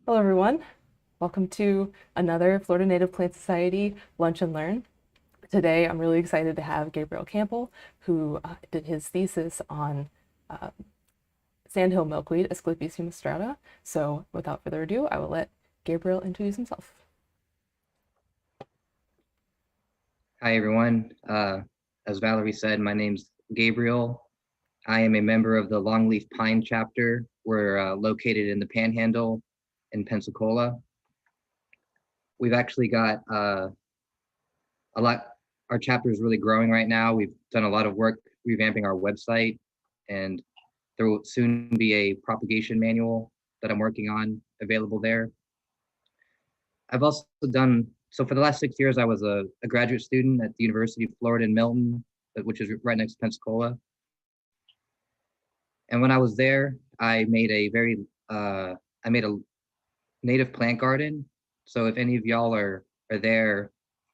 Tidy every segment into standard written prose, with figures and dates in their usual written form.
Hello, everyone. Welcome to another Florida Native Plant Society Lunch and Learn. Today, I'm really excited to have Gabriel Campbell, who did his thesis on Sandhill Milkweed, Asclepias humistrata. So without further ado, I will let Gabriel introduce himself. Hi, everyone. As Valerie said, my name's Gabriel. I am a member of the Longleaf Pine chapter. We're located in the Panhandle in Pensacola. We've actually got a lot, our chapter is really growing right now. We've done a lot of work revamping our website, and there will soon be a propagation manual that I'm working on available there. I've also done, so for the last 6 years, I was a graduate student at the University of Florida in Milton, which is right next to Pensacola. And when I was there, I made a native plant garden. So if any of y'all are there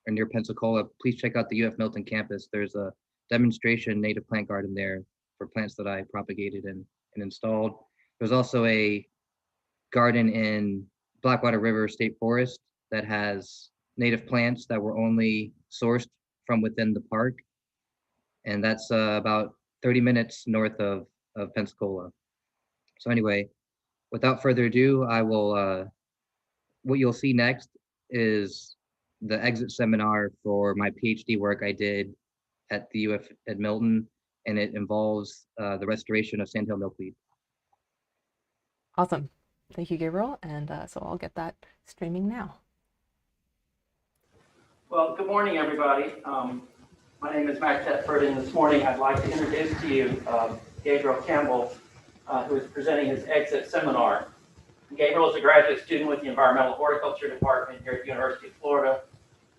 or near Pensacola, please check out the UF Milton campus. There's a demonstration native plant garden there for plants that I propagated and installed. There's also a garden in Blackwater River State Forest that has native plants that were only sourced from within the park. And that's about 30 minutes north of Pensacola. So anyway, without further ado, I will, what you'll see next is the exit seminar for my PhD work I did at the UF at Milton, and it involves the restoration of Sandhill Milkweed. Awesome. Thank you, Gabriel. And so I'll get that streaming now. Well, good morning, everybody. My name is Mack Thetford, and this morning I'd like to introduce to you Gabriel Campbell, who is presenting his exit seminar. Gabriel is a graduate student with the Environmental Horticulture Department here at the University of Florida,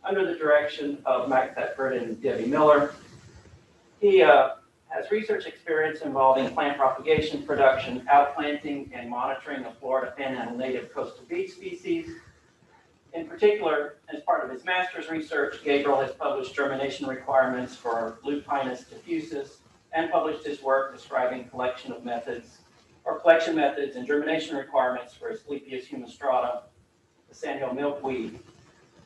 under the direction of Mack Thetford and Debbie Miller. He has research experience involving plant propagation, production, outplanting, and monitoring of Florida Panhandle native coastal beach species. In particular, as part of his master's research, Gabriel has published germination requirements for Lupinus diffusus and published his work describing collection methods and germination requirements for Asclepias humistrata, the Sandhill milkweed.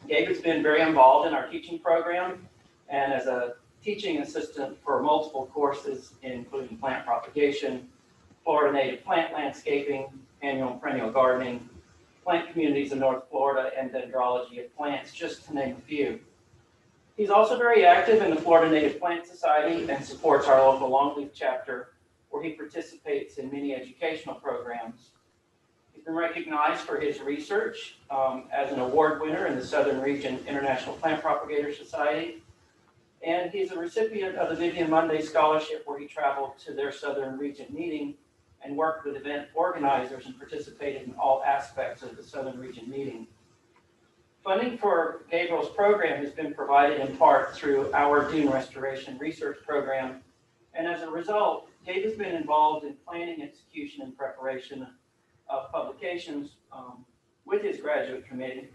Gabe has been very involved in our teaching program and as a teaching assistant for multiple courses, including plant propagation, Florida native plant landscaping, annual and perennial gardening, plant communities in North Florida, and dendrology of plants, just to name a few. He's also very active in the Florida Native Plant Society and supports our local Longleaf chapter, where he participates in many educational programs. He's been recognized for his research as an award winner in the Southern Region International Plant Propagator Society, and he's a recipient of the Vivian Monday Scholarship, where he traveled to their Southern Region meeting and worked with event organizers and participated in all aspects of the Southern Region meeting. Funding for Gabriel's program has been provided in part through our Dune Restoration Research Program, and as a result, Gabe has been involved in planning, execution, and preparation of publications with his graduate committee.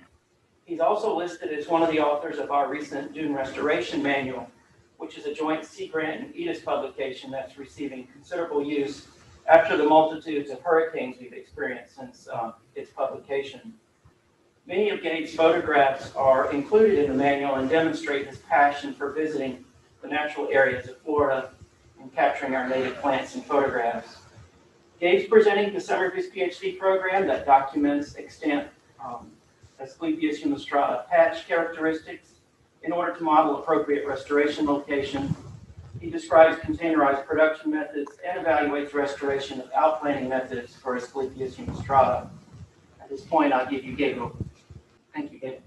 He's also listed as one of the authors of our recent Dune Restoration Manual, which is a joint Sea Grant and EDIS publication that's receiving considerable use after the multitudes of hurricanes we've experienced since its publication. Many of Gabe's photographs are included in the manual and demonstrate his passion for visiting the natural areas of Florida and capturing our native plants in photographs. Gabe's presenting the summer of his PhD program that documents extant Asclepias humistrata patch characteristics in order to model appropriate restoration location. He describes containerized production methods and evaluates restoration of outplanting methods for Asclepias humistrata. At this point, I'll give you Gabriel. Thank you, Gabriel.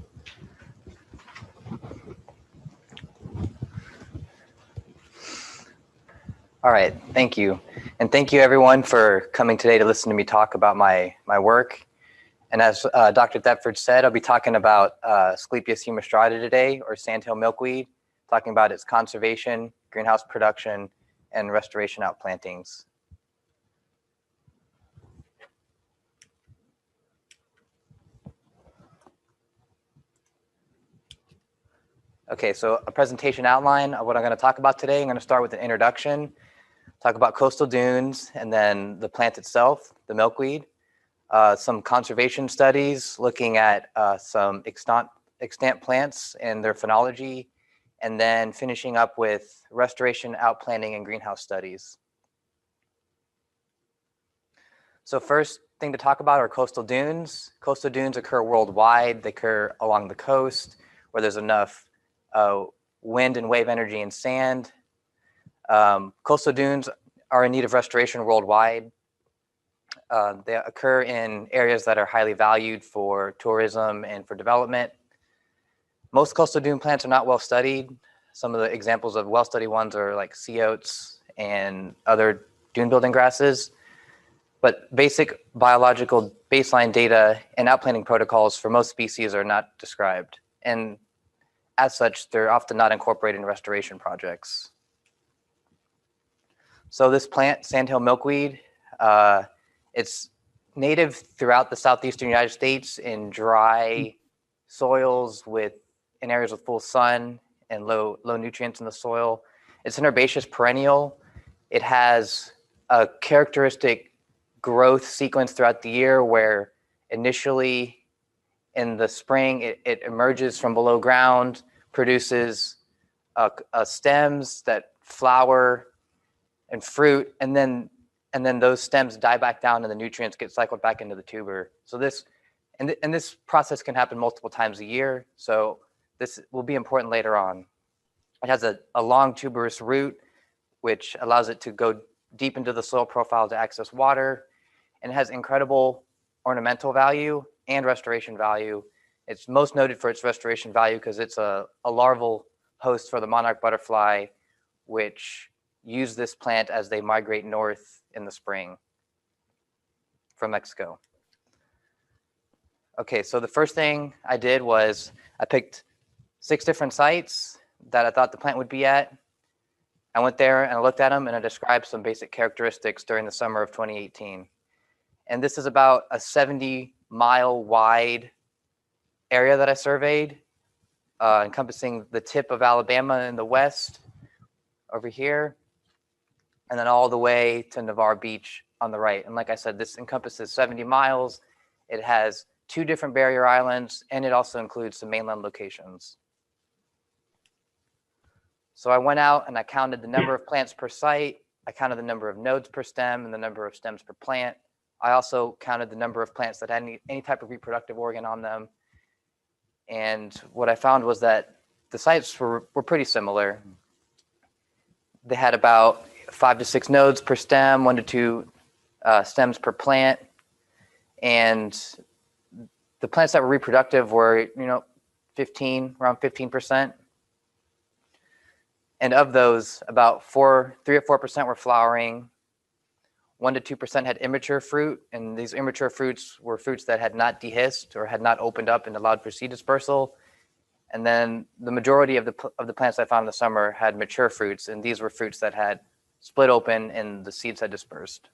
All right, thank you. And thank you everyone for coming today to listen to me talk about my work. And as Dr. Thetford said, I'll be talking about Asclepias humistrata today, or Sandhill milkweed, talking about its conservation, greenhouse production, and restoration outplantings. Okay, so a presentation outline of what I'm going to talk about today. I'm going to start with an introduction, talk about coastal dunes, and then the plant itself, the milkweed. some conservation studies looking at some extant plants and their phenology, and then finishing up with restoration, outplanting, and greenhouse studies. So first thing to talk about are coastal dunes. Coastal dunes occur worldwide. They occur along the coast where there's enough wind and wave energy and sand. Coastal dunes are in need of restoration worldwide. They occur in areas that are highly valued for tourism and for development. Most coastal dune plants are not well studied. Some of the examples of well-studied ones are like sea oats and other dune building grasses. But basic biological baseline data and outplanting protocols for most species are not described. And as such, they're often not incorporated in restoration projects. So this plant, Sandhill Milkweed, it's native throughout the southeastern United States in dry soils in areas with full sun and low nutrients in the soil. It's an herbaceous perennial. It has a characteristic growth sequence throughout the year where initially in the spring it emerges from below ground, produces stems that flower and fruit, and then those stems die back down and the nutrients get cycled back into the tuber. So this process can happen multiple times a year. So this will be important later on. It has a long tuberous root, which allows it to go deep into the soil profile to access water, and it has incredible ornamental value and restoration value. It's most noted for its restoration value because it's a larval host for the monarch butterfly, which use this plant as they migrate north in the spring from Mexico. Okay, so the first thing I did was I picked 6 different sites that I thought the plant would be at. I went there and I looked at them and I described some basic characteristics during the summer of 2018. And this is about a 70-mile wide area that I surveyed, encompassing the tip of Alabama in the west over here, and then all the way to Navarre Beach on the right. And like I said, this encompasses 70 miles. It has 2 different barrier islands, and it also includes some mainland locations. So I went out and I counted the number of plants per site. I counted the number of nodes per stem and the number of stems per plant. I also counted the number of plants that had any type of reproductive organ on them. And what I found was that the sites were pretty similar. They had about 5 to 6 nodes per stem, 1 to 2 stems per plant. And the plants that were reproductive were, around 15%. And of those, about 3 or 4% were flowering. 1 to 2% had immature fruit, and these immature fruits were fruits that had not dehisced or had not opened up and allowed for seed dispersal. And then the majority of the plants I found in the summer had mature fruits, and these were fruits that had split open and the seeds had dispersed.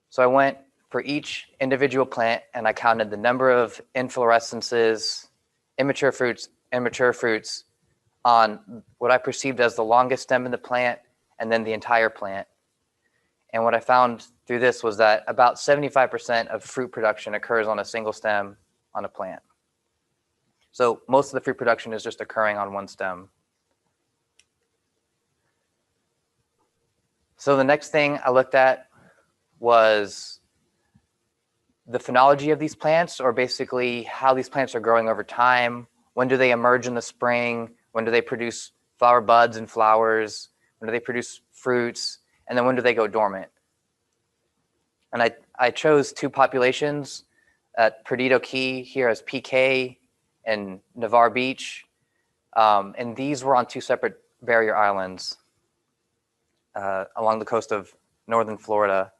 So I went for each individual plant and I counted the number of inflorescences, immature fruits, and mature fruits on what I perceived as the longest stem in the plant and then the entire plant. And what I found through this was that about 75% of fruit production occurs on a single stem on a plant. So most of the fruit production is just occurring on one stem. So the next thing I looked at was the phenology of these plants, or basically how these plants are growing over time. When do they emerge in the spring? When do they produce flower buds and flowers? When do they produce fruits? And then when do they go dormant? And I chose 2 populations at Perdido Key here as PK and Navarre Beach. And these were on 2 separate barrier islands along the coast of northern Florida.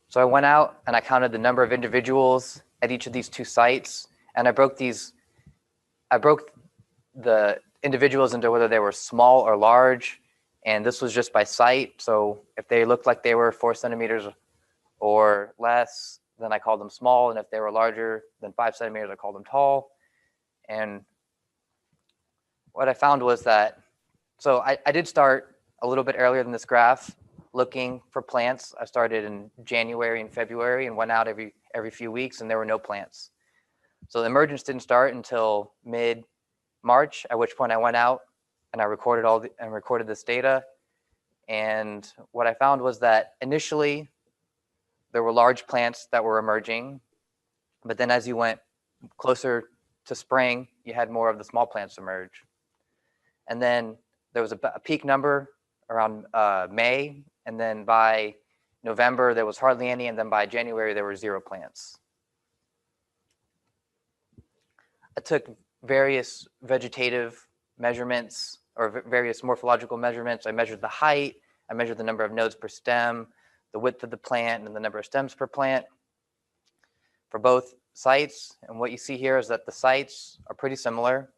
So I went out and I counted the number of individuals at each of these 2 sites, and I broke the individuals into whether they were small or large, and this was just by site. So if they looked like they were 4 centimeters or less, then I called them small, and if they were larger than 5 centimeters, I called them tall. And what I found was that, so I did start a little bit earlier than this graph, looking for plants. I started in January and February and went out every few weeks, and there were no plants. So the emergence didn't start until mid-March, at which point I went out and I recorded this data. And what I found was that initially there were large plants that were emerging, but then as you went closer to spring, you had more of the small plants emerge. And then there was a peak number around May, and then by November there was hardly any, and then by January there were 0 plants. I took various vegetative measurements or various morphological measurements. I measured the height, I measured the number of nodes per stem, the width of the plant, and the number of stems per plant for both sites. And what you see here is that the sites are pretty similar.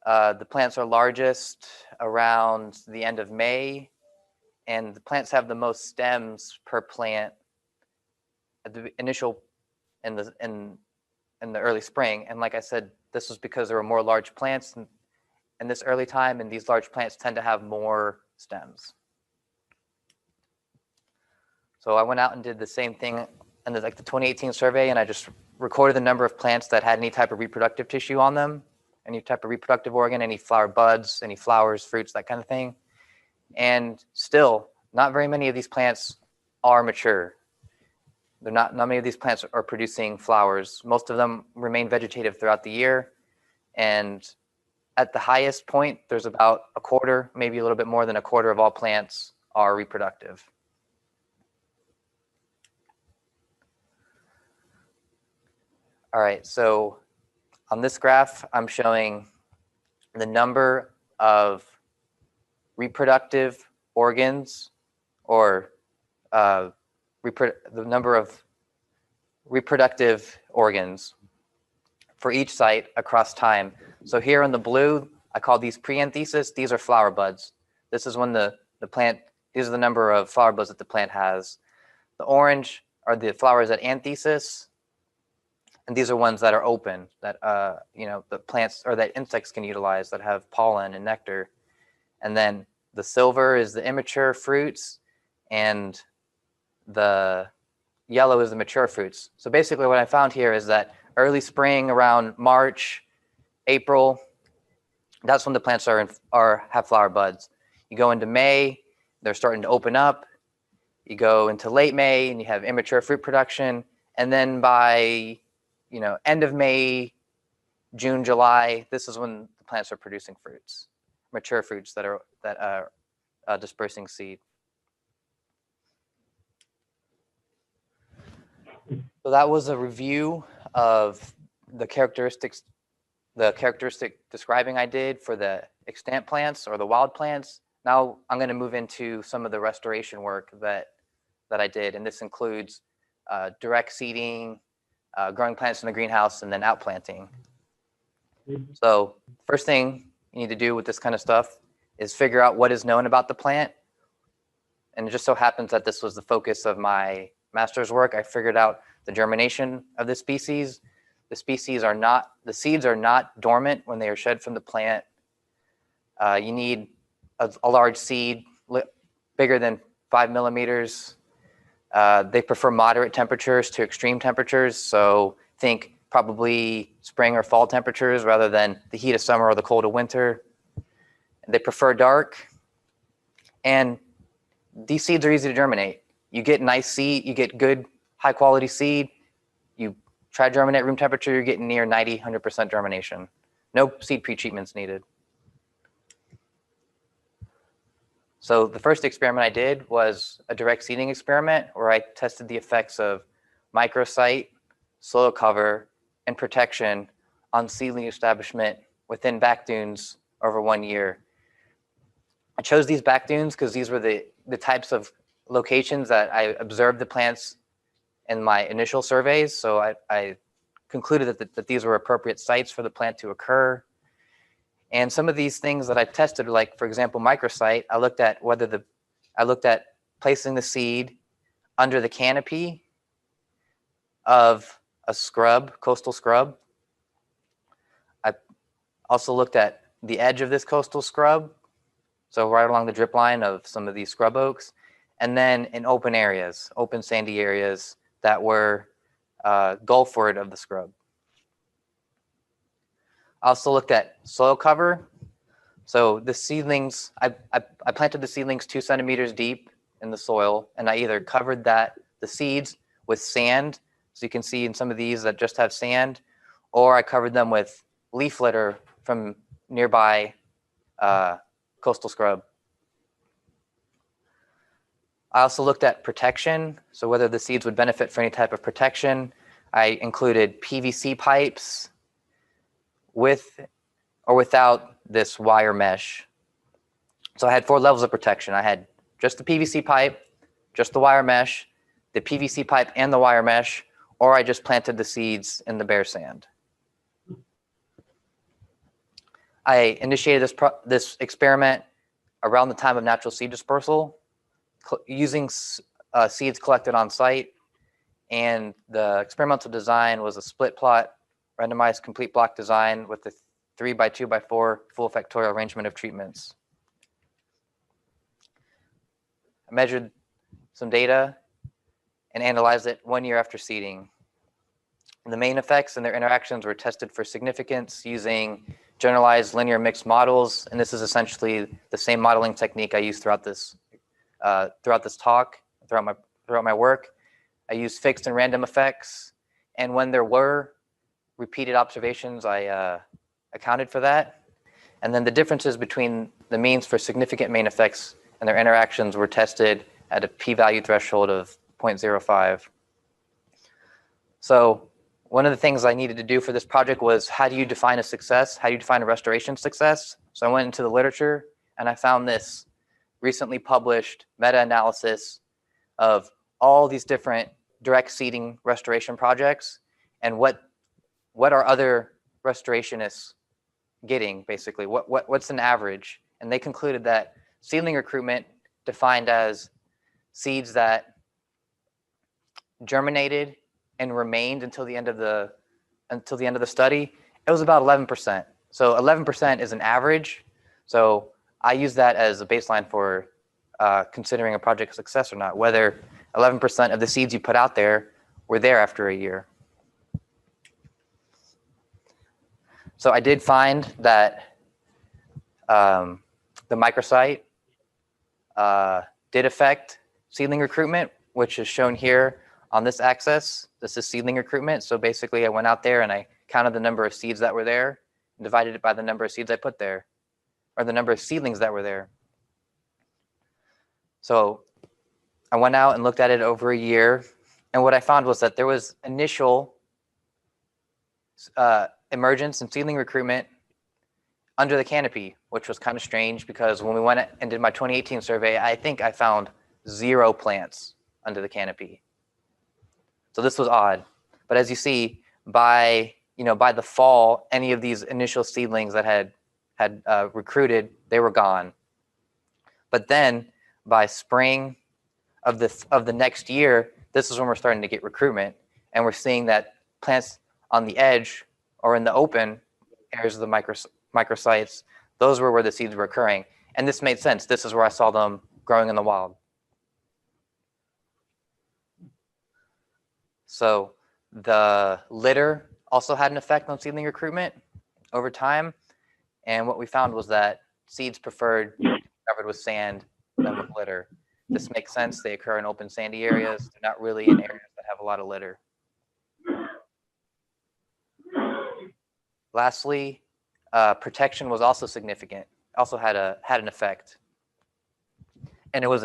The plants are largest around the end of May, and the plants have the most stems per plant at the initial in the early spring. And like I said, this was because there were more large plants in this early time, and these large plants tend to have more stems. So I went out and did the same thing in the 2018 survey, and I just recorded the number of plants that had any type of reproductive tissue on them, any type of reproductive organ, any flower buds, any flowers, fruits, that kind of thing. And still, not very many of these plants are mature. Not many of these plants are producing flowers. Most of them remain vegetative throughout the year. And at the highest point, there's about a quarter, maybe a little bit more than a quarter of all plants are reproductive. All right, so on this graph, I'm showing the number of reproductive organs, or the number of reproductive organs for each site across time. So here in the blue, I call these pre-anthesis. These are flower buds. This is when the plant, these are the number of flower buds that the plant has. The orange are the flowers at anthesis. And these are ones that are open, that the plants or that insects can utilize, that have pollen and nectar. And then the silver is the immature fruits, and the yellow is the mature fruits. So basically what I found here is that early spring, around March, April, that's when the plants have flower buds. You go into May, they're starting to open up. You go into late May and you have immature fruit production. And then by end of May, June, July, this is when the plants are producing fruits, mature fruits that are dispersing seed. So that was a review of the characteristic describing I did for the extant plants or the wild plants. Now I'm going to move into some of the restoration work that I did, and this includes direct seeding, growing plants in the greenhouse, and then outplanting. So first thing you need to do with this kind of stuff is figure out what is known about the plant. And it just so happens that this was the focus of my master's work. I figured out the germination of the species. The seeds are not dormant when they are shed from the plant. You need a large seed, bigger than 5 millimeters. They prefer moderate temperatures to extreme temperatures. So think probably spring or fall temperatures rather than the heat of summer or the cold of winter. They prefer dark. And these seeds are easy to germinate. You get nice seed, you get good high quality seed. You try to germinate room temperature, you're getting near 90, 100% germination. No seed pre-treatments needed. So the first experiment I did was a direct seeding experiment where I tested the effects of microsite, soil cover, and protection on seedling establishment within back dunes over 1 year. I chose these back dunes because these were the types of locations that I observed the plants in my initial surveys. So I concluded that these were appropriate sites for the plant to occur. And some of these things that I tested, like for example, microsite, I looked at placing the seed under the canopy of a scrub, coastal scrub. I also looked at the edge of this coastal scrub. so right along the drip line of some of these scrub oaks, and then in open areas, open sandy areas that were Gulfward of the scrub. I also looked at soil cover. So the seedlings, I planted the seedlings 2 centimeters deep in the soil, and I either covered the seeds with sand, so you can see in some of these that just have sand, or I covered them with leaf litter from nearby coastal scrub. I also looked at protection, so whether the seeds would benefit for any type of protection. I included PVC pipes with or without this wire mesh. So I had 4 levels of protection. I had just the PVC pipe, just the wire mesh, the PVC pipe and the wire mesh, or I just planted the seeds in the bare sand. I initiated this experiment around the time of natural seed dispersal, using seeds collected on site, and the experimental design was a split plot, randomized complete block design with the 3x2x4 full factorial arrangement of treatments. I measured some data and analyzed it 1 year after seeding. The main effects and their interactions were tested for significance using generalized linear mixed models, and this is essentially the same modeling technique I used throughout this talk, throughout my work. I used fixed and random effects, and when there were repeated observations, I accounted for that. And then the differences between the means for significant main effects and their interactions were tested at a p-value threshold of 0.05. So one of the things I needed to do for this project was, how do you define a success? How do you define a restoration success? So I went into the literature and I found this recently published meta-analysis of all these different direct seeding restoration projects and what are other restorationists getting, basically. What's an average? And they concluded that seedling recruitment, defined as seeds that germinated and remained until the end of the study, it was about 11%. So 11% is an average. So I use that as a baseline for considering a project a success or not, whether 11% of the seeds you put out there were there after a year. So I did find that the microsite did affect seedling recruitment, which is shown here on this axis. This is seedling recruitment. So basically I went out there and I counted the number of seeds that were there and divided it by the number of seeds I put there, or the number of seedlings that were there. So I went out and looked at it over a year, and what I found was that there was initial emergence and seedling recruitment under the canopy, which was kind of strange because when we went and did my 2018 survey, I think I found 0 plants under the canopy. So this was odd. But as you see, by the fall, any of these initial seedlings that had recruited, they were gone. But then by spring of the next year, this is when we're starting to get recruitment, and we're seeing that plants on the edge or in the open areas of the microsites, those were where the seeds were occurring. And this made sense. This is where I saw them growing in the wild. So the litter also had an effect on seedling recruitment over time. And what we found was that seeds preferred covered with sand than with litter. This makes sense. They occur in open sandy areas. They're not really in areas that have a lot of litter. Lastly, protection was also significant. Also had an effect, and it was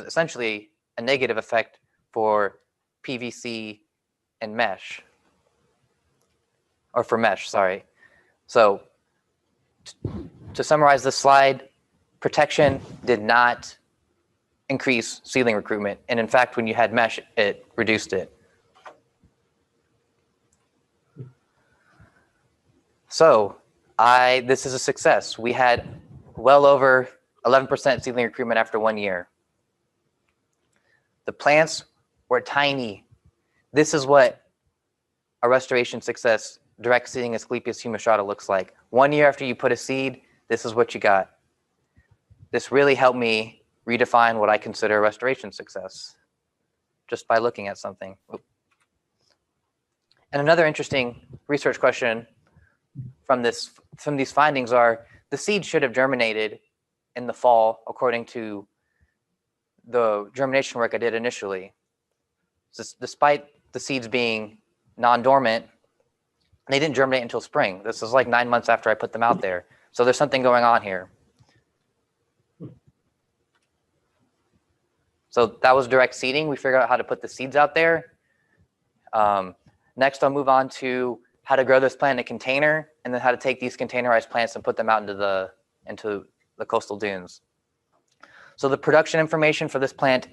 essentially a negative effect for PVC and mesh, or for mesh. Sorry. So to summarize this slide, protection did not increase seedling recruitment, and in fact, when you had mesh, it reduced it. So this is a success. We had well over 11% seedling recruitment after 1 year. The plants were tiny. This is what a restoration success direct seeding Asclepias humistrata looks like. 1 year after you put a seed, this is what you got. this really helped me redefine what I consider restoration success just by looking at something. And another interesting research question from these findings are the seeds should have germinated in the fall according to the germination work I did initially. Despite the seeds being non-dormant, they didn't germinate until spring. This is like 9 months after I put them out there. So there's something going on here. So that was direct seeding. We figured out how to put the seeds out there. Next, I'll move on to how to grow this plant in a container, and then how to take these containerized plants and put them out into the coastal dunes. So the production information for this plant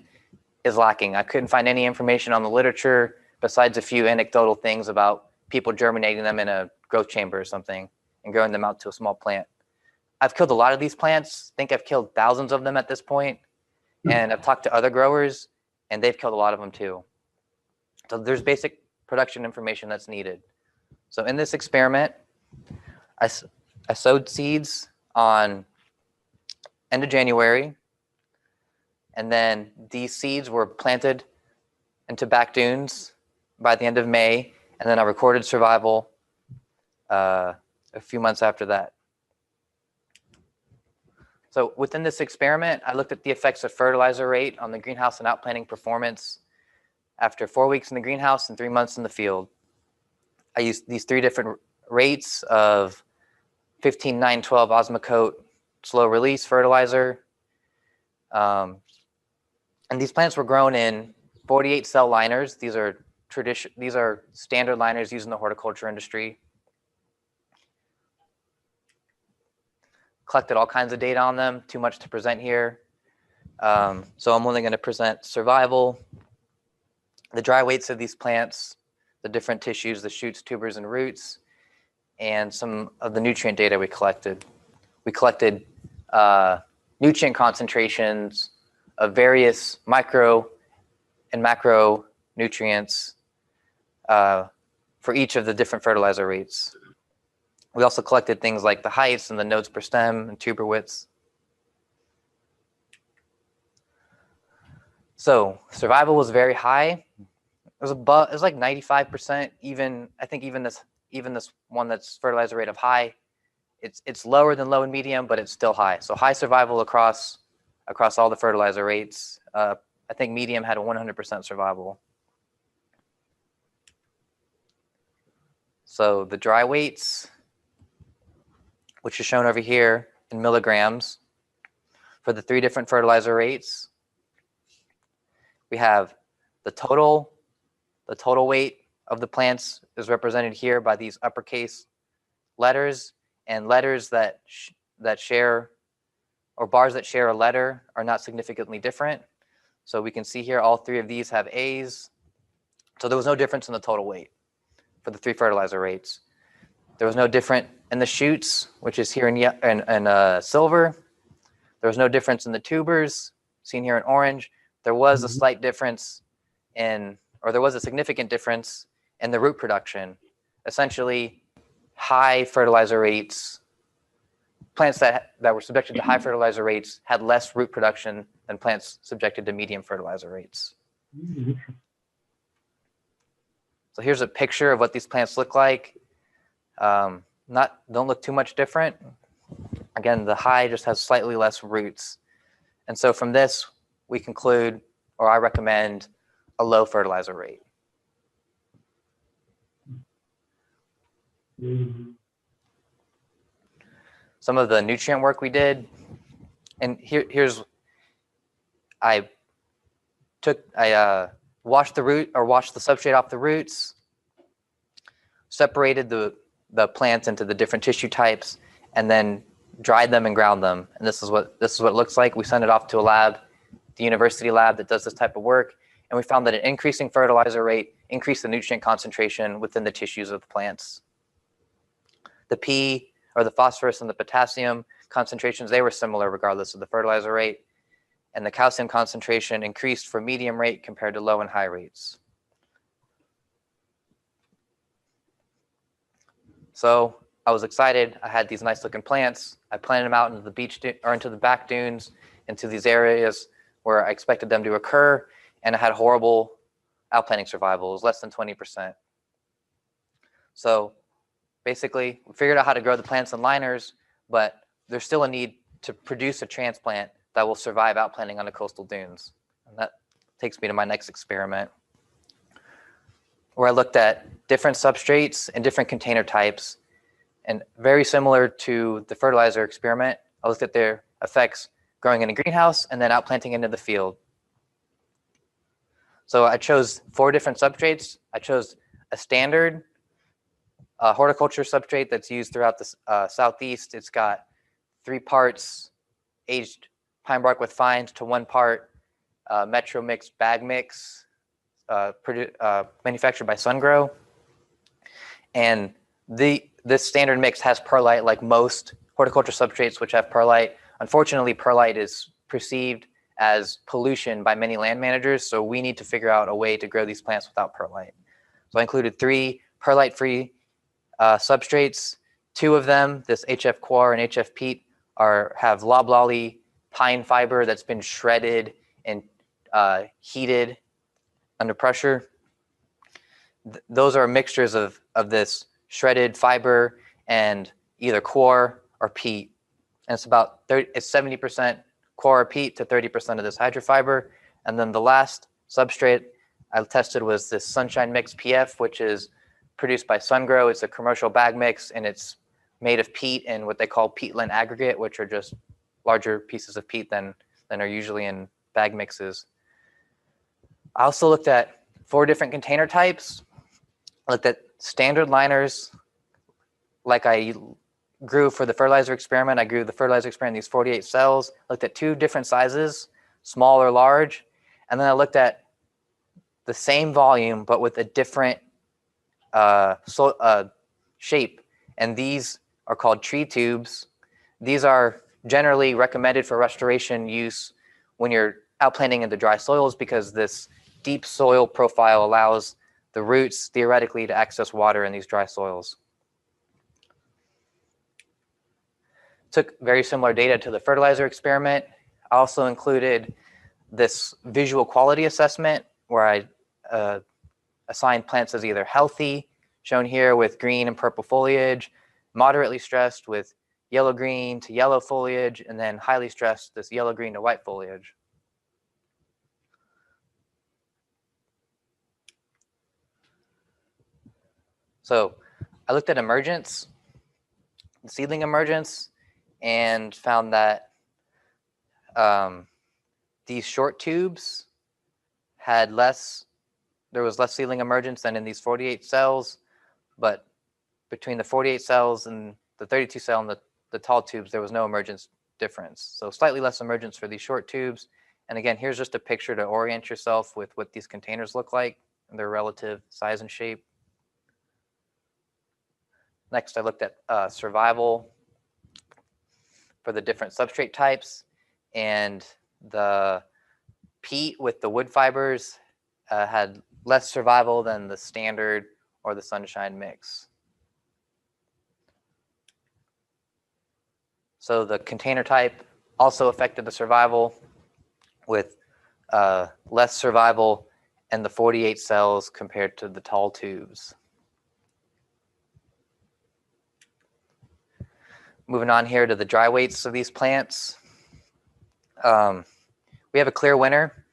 is lacking. I couldn't find any information on the literature besides a few anecdotal things about people germinating them in a growth chamber or something and growing them out to a small plant. I've killed a lot of these plants. I think I've killed thousands of them at this point. And I've talked to other growers, and they've killed a lot of them too. So there's basic production information that's needed. So in this experiment, I sowed seeds on end of January, and then these seeds were planted into back dunes by the end of May, and then I recorded survival a few months after that. So within this experiment, I looked at the effects of fertilizer rate on the greenhouse and outplanting performance after 4 weeks in the greenhouse and 3 months in the field. I used these 3 different rates of 15, 9, 12 Osmocote slow release fertilizer. And these plants were grown in 48 cell liners. These are standard liners used in the horticulture industry. Collected all kinds of data on them, too much to present here. So I'm only going to present survival, the dry weights of these plants, the different tissues, the shoots, tubers, and roots, and some of the nutrient data we collected. We collected nutrient concentrations of various micro and macro nutrients for each of the different fertilizer rates. We also collected things like the heights and the nodes per stem and tuber widths. So survival was very high. It was like 95%. I think even this one that's fertilizer rate of high, it's lower than low and medium, but it's still high. So high survival across all the fertilizer rates. I think medium had a 100% survival. So the dry weights, which is shown over here in milligrams for the 3 different fertilizer rates. We have the total weight of the plants is represented here by these uppercase letters, and letters that share, or bars that share a letter, are not significantly different. So we can see here all 3 of these have A's. So there was no difference in the total weight for the 3 fertilizer rates. There was no different in the shoots, which is here in silver. There was no difference in the tubers, seen here in orange. There was a slight difference there was a significant difference in the root production. Essentially, high fertilizer rates, plants that were subjected to high fertilizer rates had less root production than plants subjected to medium fertilizer rates. So here's a picture of what these plants look like. Don't look too much different. Again, the high just has slightly less roots. And so from this, we conclude, or I recommend, a low fertilizer rate. Some of the nutrient work we did, and I washed the substrate off the roots, separated the plants into the different tissue types, and then dried them and ground them. And this is what it looks like. We sent it off to a lab, the university lab that does this type of work, and we found that an increasing fertilizer rate increased the nutrient concentration within the tissues of the plants. The P, or the phosphorus and the potassium concentrations, they were similar regardless of the fertilizer rate, and the calcium concentration increased for medium rate compared to low and high rates. So I was excited. I had these nice looking plants. I planted them out into the or into the back dunes, into these areas where I expected them to occur, and I had horrible outplanting survival. It was less than 20%. So basically, we figured out how to grow the plants in liners, but there's still a need to produce a transplant that will survive outplanting on the coastal dunes. And that takes me to my next experiment, where I looked at different substrates and different container types. And very similar to the fertilizer experiment, I looked at their effects growing in a greenhouse and then outplanting into the field. So I chose 4 different substrates. I chose a standard horticulture substrate that's used throughout the Southeast. It's got 3 parts aged pine bark with fines to 1 part Metro Mix bag mix manufactured by SunGrow. And this standard mix has perlite like most horticulture substrates which have perlite. Unfortunately, perlite is perceived as pollution by many land managers, so we need to figure out a way to grow these plants without perlite. So I included 3 perlite-free substrates. 2 of them, this HF Coir and HF Peat, have loblolly pine fiber that's been shredded and heated under pressure. Those are mixtures of this shredded fiber and either coir or peat. And it's about 70% coir or peat to 30% of this hydrofiber. And then the last substrate I tested was this Sunshine Mix PF, which is produced by SunGrow. It's a commercial bag mix, and it's made of peat and what they call peatland aggregate, which are just larger pieces of peat than are usually in bag mixes. I also looked at 4 different container types. I looked at standard liners like I grew for the fertilizer experiment. I grew the fertilizer experiment in these 48 cells, looked at 2 different sizes, small or large, and then I looked at the same volume but with a different shape, and these are called tree tubes. These are generally recommended for restoration use when you're outplanting into dry soils because this deep soil profile allows the roots theoretically to access water in these dry soils. Took very similar data to the fertilizer experiment. I also included this visual quality assessment where I assigned plants as either healthy, shown here with green and purple foliage, moderately stressed with yellow-green to yellow foliage, and then highly stressed, this yellow-green to white foliage. So I looked at emergence, seedling emergence, and found that these short tubes had there was less seedling emergence than in these 48 cells, but between the 48 cells and the 32 cell and the tall tubes, there was no emergence difference. So slightly less emergence for these short tubes. And again, here's just a picture to orient yourself with what these containers look like and their relative size and shape. Next, I looked at survival for the different substrate types, and the peat with the wood fibers had less survival than the standard or the Sunshine Mix. So the container type also affected the survival with less survival in the 48 cells compared to the tall tubes. Moving on here to the dry weights of these plants. We have a clear winner.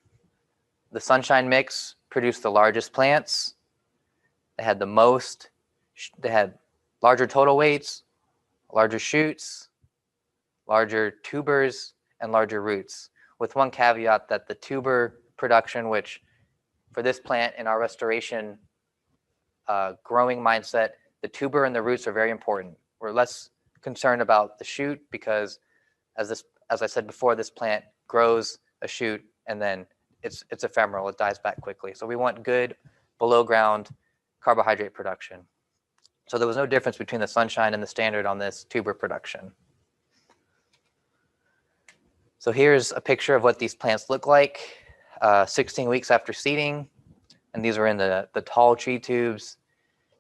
The Sunshine Mix produced the largest plants. They had they had larger total weights, larger shoots, larger tubers, and larger roots, with one caveat that the tuber production, which for this plant in our restoration growing mindset, the tuber and the roots are very important. We're less concerned about the shoot because as I said before, this plant grows a shoot and then it's ephemeral, it dies back quickly. So we want good below ground carbohydrate production. So there was no difference between the Sunshine and the standard on this tuber production. So here's a picture of what these plants look like 16 weeks after seeding. And these were in the tall tree tubes.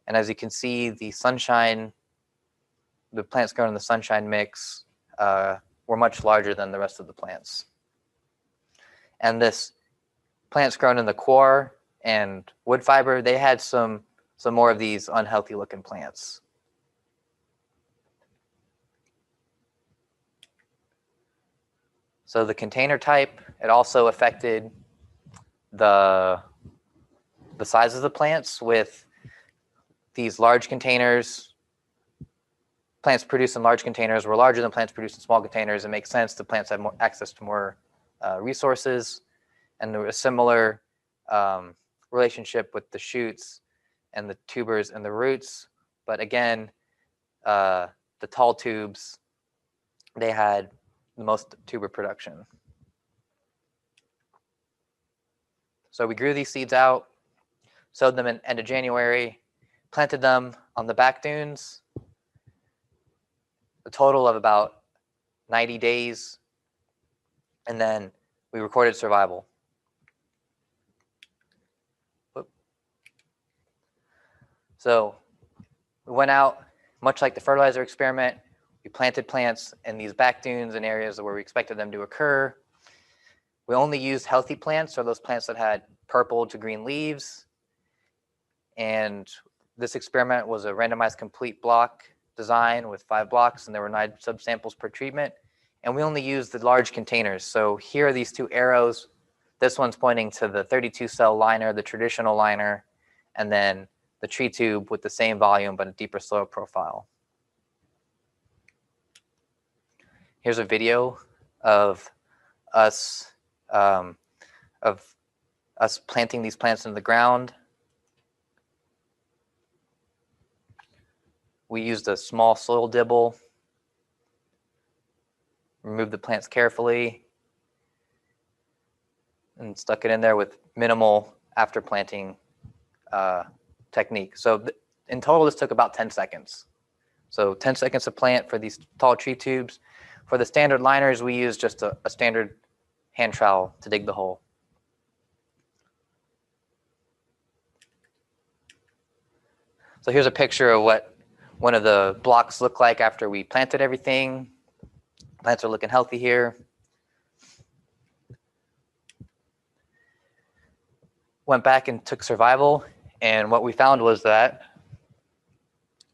And as you can see, the Sunshine the plants grown in the sunshine mix were much larger than the rest of the plants. And this plants grown in the core and wood fiber, they had some more of these unhealthy looking plants. So the container type, it also affected the size of the plants. With these large containers, plants produced in large containers were larger than plants produced in small containers. It makes sense. The plants had more access to more resources, and there was a similar relationship with the shoots and the tubers and the roots. But again, the tall tubes, they had the most tuber production. So we grew these seeds out, sowed them in end of January, planted them on the back dunes, a total of about 90 days, and then we recorded survival. So we went out, much like the fertilizer experiment, we planted plants in these back dunes in areas where we expected them to occur. We only used healthy plants, or those plants that had purple to green leaves. And this experiment was a randomized complete block design with 5 blocks, and there were 9 subsamples per treatment. And we only used the large containers. So here are these 2 arrows. This one's pointing to the 32 cell liner, the traditional liner, and then the tree tube with the same volume but a deeper soil profile. Here's a video of us planting these plants into the ground. We used a small soil dibble, removed the plants carefully, and stuck it in there with minimal after planting technique. So in total, this took about 10 seconds. So 10 seconds to plant for these tall tree tubes. For the standard liners, we use just a standard hand trowel to dig the hole. So here's a picture of what one of the blocks looked like after we planted everything. Plants are looking healthy here. Went back and took survival, and what we found was that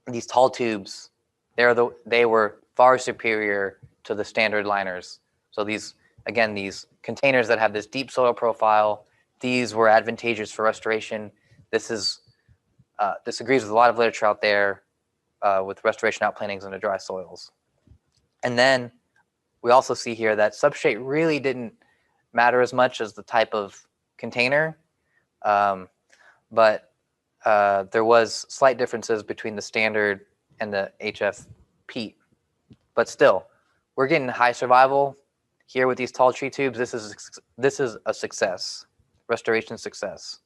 these tall tubes, they were far superior to the standard liners. So these, again, these containers that have this deep soil profile, these were advantageous for restoration. This agrees with a lot of literature out there with restoration outplantings into dry soils. And then we also see here that substrate really didn't matter as much as the type of container, but there was slight differences between the standard and the HF peat. But still, we're getting high survival here with these tall tree tubes. This is a success, restoration success.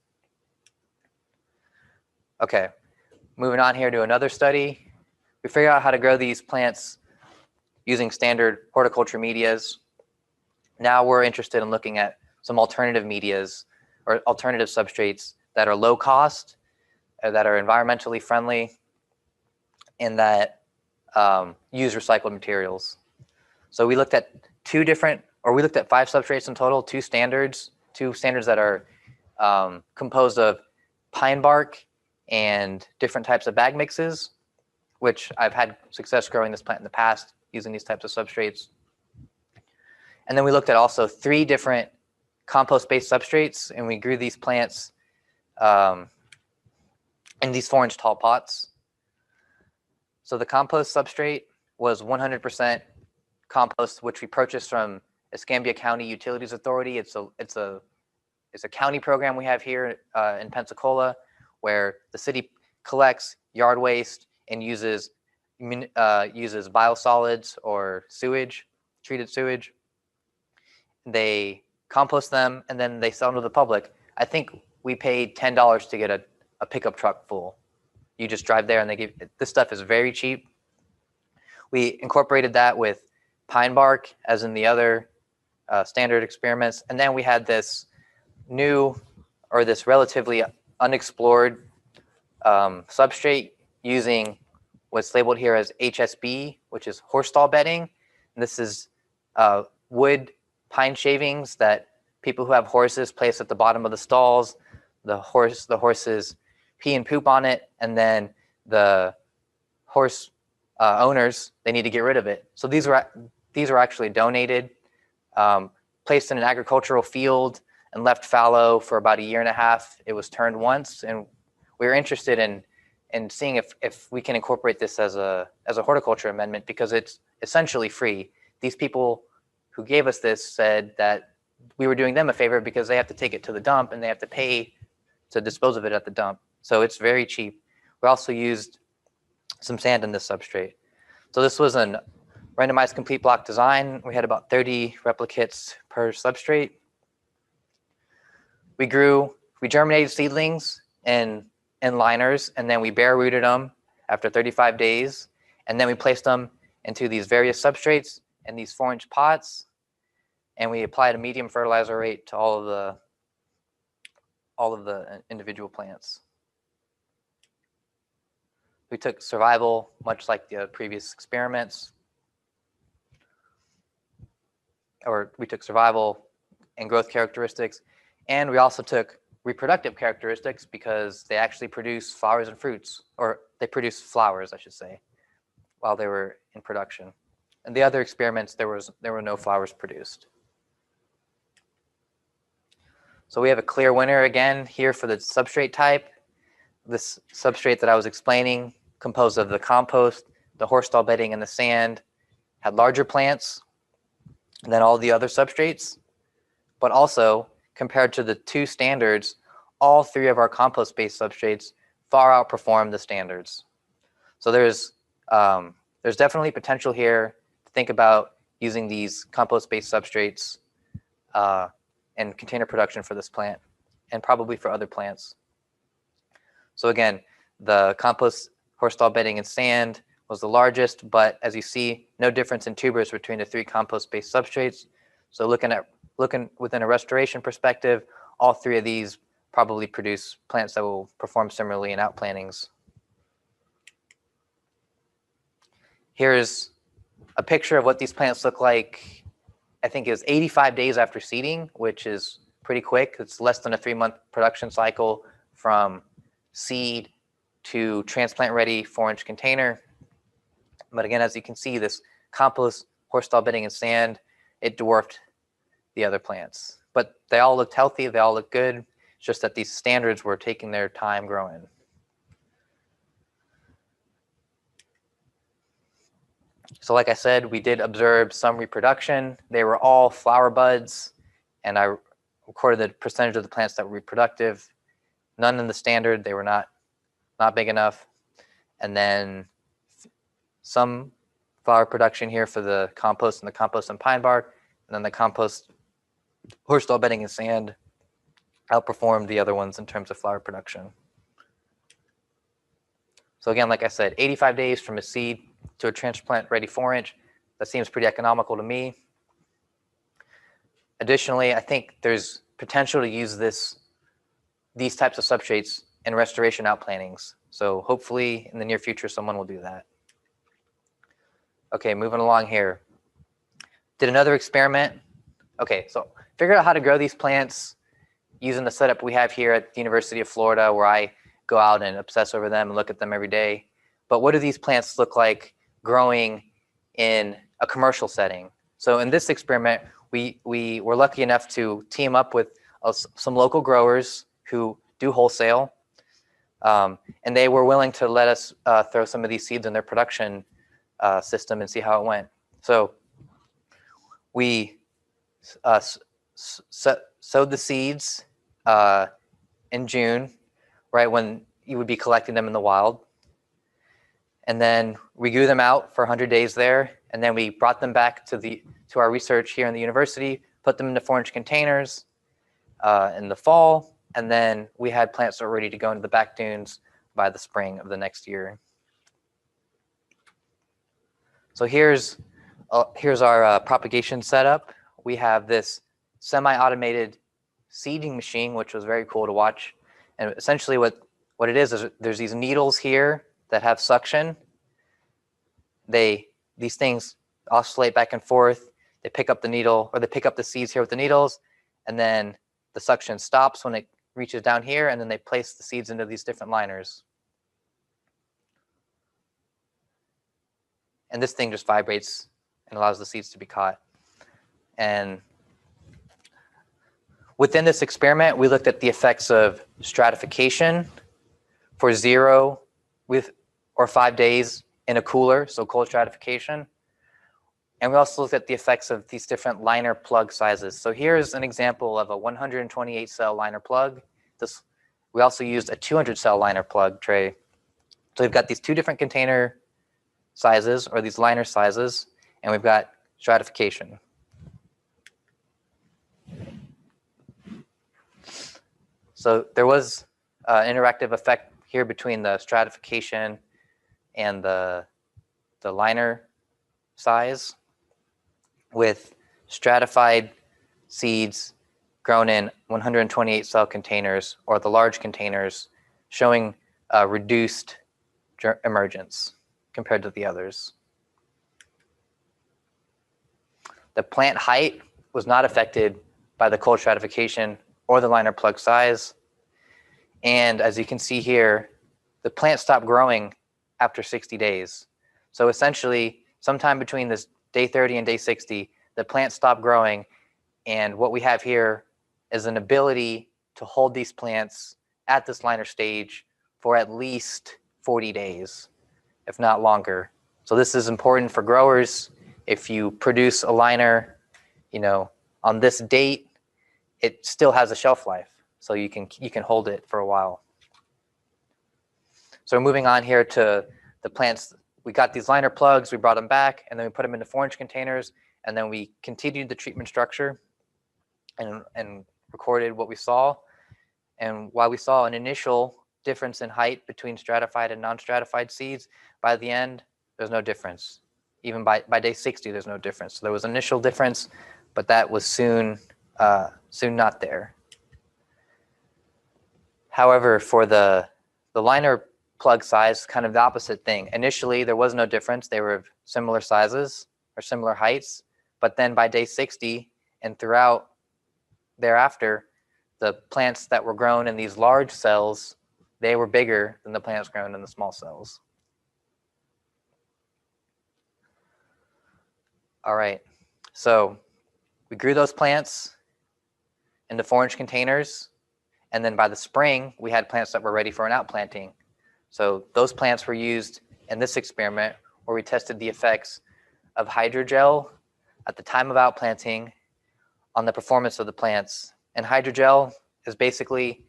Okay, moving on here to another study. We figured out how to grow these plants using standard horticulture medias. Now we're interested in looking at some alternative medias or alternative substrates that are low cost, that are environmentally friendly, and that use recycled materials. So we looked at 5 substrates in total, 2 standards that are composed of pine bark and different types of bag mixes, which I've had success growing this plant in the past using these types of substrates. And then we looked at also 3 different compost-based substrates, and we grew these plants in these 4-inch tall pots. So the compost substrate was 100% compost, which we purchased from Escambia County Utilities Authority. It's a county program we have here in Pensacola, where the city collects yard waste and uses biosolids or sewage, treated sewage. They compost them and then they sell them to the public. I think we paid $10 to get a pickup truck full. You just drive there and this stuff is very cheap. We incorporated that with pine bark, as in the other standard experiments. And then we had this relatively unexplored substrate using what's labeled here as HSB, which is horse stall bedding. And this is wood pine shavings that people who have horses place at the bottom of the stalls. The horses pee and poop on it, and then the horse owners, they need to get rid of it. So these were actually donated, placed in an agricultural field and left fallow for about 1.5 years. It was turned once, and we were interested in seeing if we can incorporate this as a horticulture amendment, because it's essentially free. These people who gave us this said that we were doing them a favor because they have to take it to the dump and they have to pay to dispose of it at the dump. So it's very cheap. We also used some sand in this substrate. So this was a randomized complete block design. We had about 30 replicates per substrate. We germinated seedlings in liners, and then we bare rooted them after 35 days. And then we placed them into these various substrates in these 4-inch pots. And we applied a medium fertilizer rate to all of the individual plants. We took survival, much like the previous experiments. Or we took survival and growth characteristics. And we also took reproductive characteristics, because they actually produce flowers and fruits, or they produce flowers, I should say, while they were in production. In the other experiments, there were no flowers produced. So we have a clear winner again here for the substrate type. This substrate that I was explaining, composed of the compost, the horse stall bedding, and the sand, had larger plants than all the other substrates. But also, compared to the 2 standards, all 3 of our compost-based substrates far outperform the standards. So there's definitely potential here to think about using these compost-based substrates and container production for this plant, and probably for other plants. So again, the compost, horse stall bedding, and sand was the largest, but as you see, no difference in tubers between the 3 compost-based substrates. So looking within a restoration perspective, all 3 of these probably produce plants that will perform similarly in outplantings. Here's a picture of what these plants look like. I think it was 85 days after seeding, which is pretty quick. It's less than a 3-month production cycle from seed to transplant ready 4-inch container. But again, as you can see, this compost, horse stall bedding, and sand, it dwarfed the other plants. But they all looked healthy, they all looked good. It's just that these standards were taking their time growing. So like I said, we did observe some reproduction. They were all flower buds, and I recorded the percentage of the plants that were reproductive. None in the standard, they were not big enough. And then some flower production here for the compost and pine bark, and then the compost, horse stall bedding, and sand outperformed the other ones in terms of flower production. So again, like I said, 85 days from a seed to a transplant ready 4-inch, that seems pretty economical to me. Additionally, I think there's potential to use these types of substrates in restoration outplantings. So hopefully in the near future, someone will do that. Okay, moving along here. Did another experiment. Okay, so figured out how to grow these plants using the setup we have here at the University of Florida, where I go out and obsess over them and look at them every day. But what do these plants look like growing in a commercial setting? So in this experiment, we were lucky enough to team up with some local growers who do wholesale, and they were willing to let us throw some of these seeds in their production system and see how it went. So we sowed the seeds in June, right when you would be collecting them in the wild. And then we grew them out for 100 days there, and then we brought them back to our research here in the university, put them into 4-inch containers in the fall, and then we had plants that were ready to go into the back dunes by the spring of the next year. So here's our propagation setup. We have this semi-automated seeding machine, which was very cool to watch. And essentially what it is there's these needles here that have suction, these things oscillate back and forth. They pick up the needle, or they pick up the seeds here with the needles, and then the suction stops when it reaches down here, and then they place the seeds into these different liners. And this thing just vibrates and allows the seeds to be caught. And within this experiment, we looked at the effects of stratification for 0 or 5 days in a cooler, so cold stratification. And we also looked at the effects of these different liner plug sizes. So here's an example of a 128 cell liner plug. We also used a 200 cell liner plug tray. So we've got these two different container sizes, or these liner sizes, and we've got stratification. So there was an interactive effect here between the stratification and the liner size, with stratified seeds grown in 128 cell containers, or the large containers, showing reduced emergence compared to the others. The plant height was not affected by the cold stratification or the liner plug size. And as you can see here, the plant stopped growing after 60 days. So essentially, sometime between this day 30 and day 60, the plant stopped growing. And what we have here is an ability to hold these plants at this liner stage for at least 40 days, if not longer. So this is important for growers. If you produce a liner, on this date, it still has a shelf life. So you can hold it for a while. So moving on here to the plants, we got these liner plugs, we brought them back, and then we put them into 4-inch containers, and then we continued the treatment structure and recorded what we saw. And while we saw an initial difference in height between stratified and non-stratified seeds, by the end, there's no difference. Even by day 60, there's no difference. So there was initial difference, but that was soon not there. However, for the liner plug size, kind of the opposite thing. Initially, there was no difference. They were of similar sizes or similar heights, but then by day 60 and throughout thereafter, the plants that were grown in these large cells, they were bigger than the plants grown in the small cells. All right, so we grew those plants into 4-inch containers, and then by the spring, we had plants that were ready for an outplanting. So those plants were used in this experiment where we tested the effects of hydrogel at the time of outplanting on the performance of the plants. And hydrogel is basically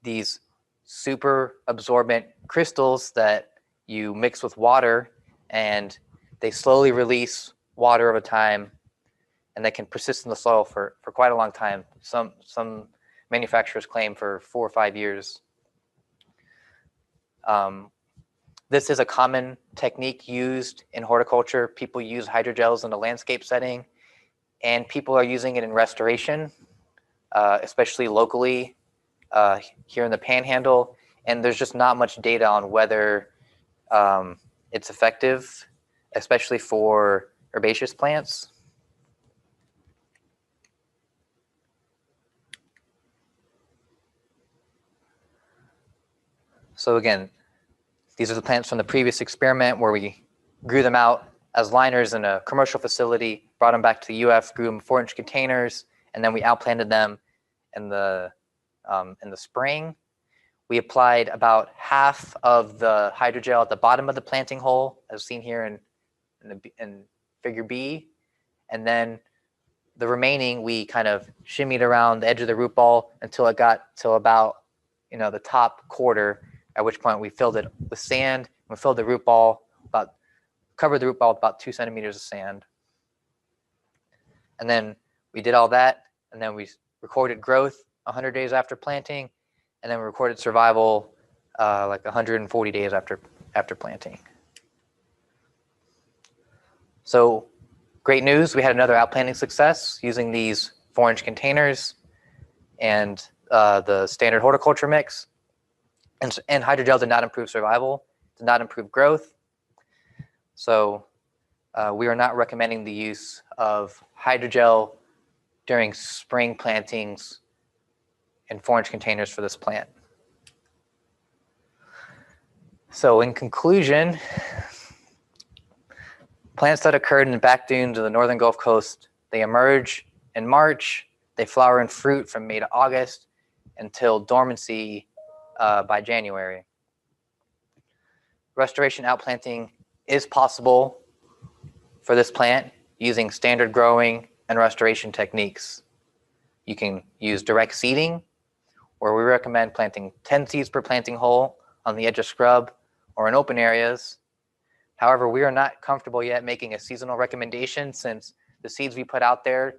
these super absorbent crystals that you mix with water, and they slowly release water over time, and they can persist in the soil for quite a long time. Some manufacturers claim for 4 or 5 years. This is a common technique used in horticulture. People use hydrogels in a landscape setting, and people are using it in restoration, especially locally here in the Panhandle. And there's just not much data on whether it's effective, especially for herbaceous plants. So again, these are the plants from the previous experiment where we grew them out as liners in a commercial facility, brought them back to the UF, grew them in 4-inch containers, and then we outplanted them in the spring. We applied about half of the hydrogel at the bottom of the planting hole, as seen here in figure B, and then the remaining we kind of shimmied around the edge of the root ball until it got to about the top quarter, at which point we filled it with sand. We filled the root ball covered the root ball with about 2 centimeters of sand. And then we did all that, and then we recorded growth 100 days after planting, and then we recorded survival like 140 days after planting. So great news, we had another outplanting success using these 4-inch containers and the standard horticulture mix. And hydrogel did not improve survival, did not improve growth. So we are not recommending the use of hydrogel during spring plantings in 4-inch containers for this plant. So in conclusion, plants that occurred in the back dunes of the northern Gulf Coast, they emerge in March, they flower and fruit from May to August until dormancy by January. Restoration outplanting is possible for this plant using standard growing and restoration techniques. You can use direct seeding, where we recommend planting 10 seeds per planting hole on the edge of scrub or in open areas. However, we are not comfortable yet making a seasonal recommendation since the seeds we put out there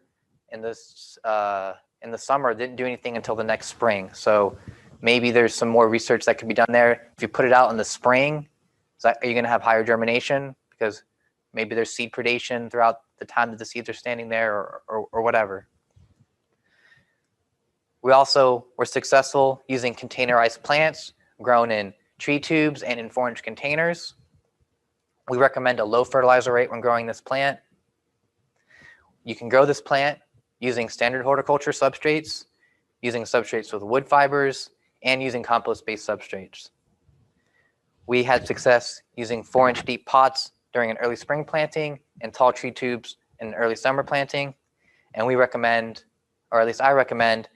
in the summer didn't do anything until the next spring. So maybe there's some more research that could be done there. If you put it out in the spring, are you going to have higher germination? Because maybe there's seed predation throughout the time that the seeds are standing there or whatever. We also were successful using containerized plants grown in tree tubes and in 4-inch containers. We recommend a low fertilizer rate when growing this plant. You can grow this plant using standard horticulture substrates, using substrates with wood fibers, and using compost-based substrates. We had success using 4-inch deep pots during an early spring planting and tall tree tubes in an early summer planting. And we recommend, or at least I recommend,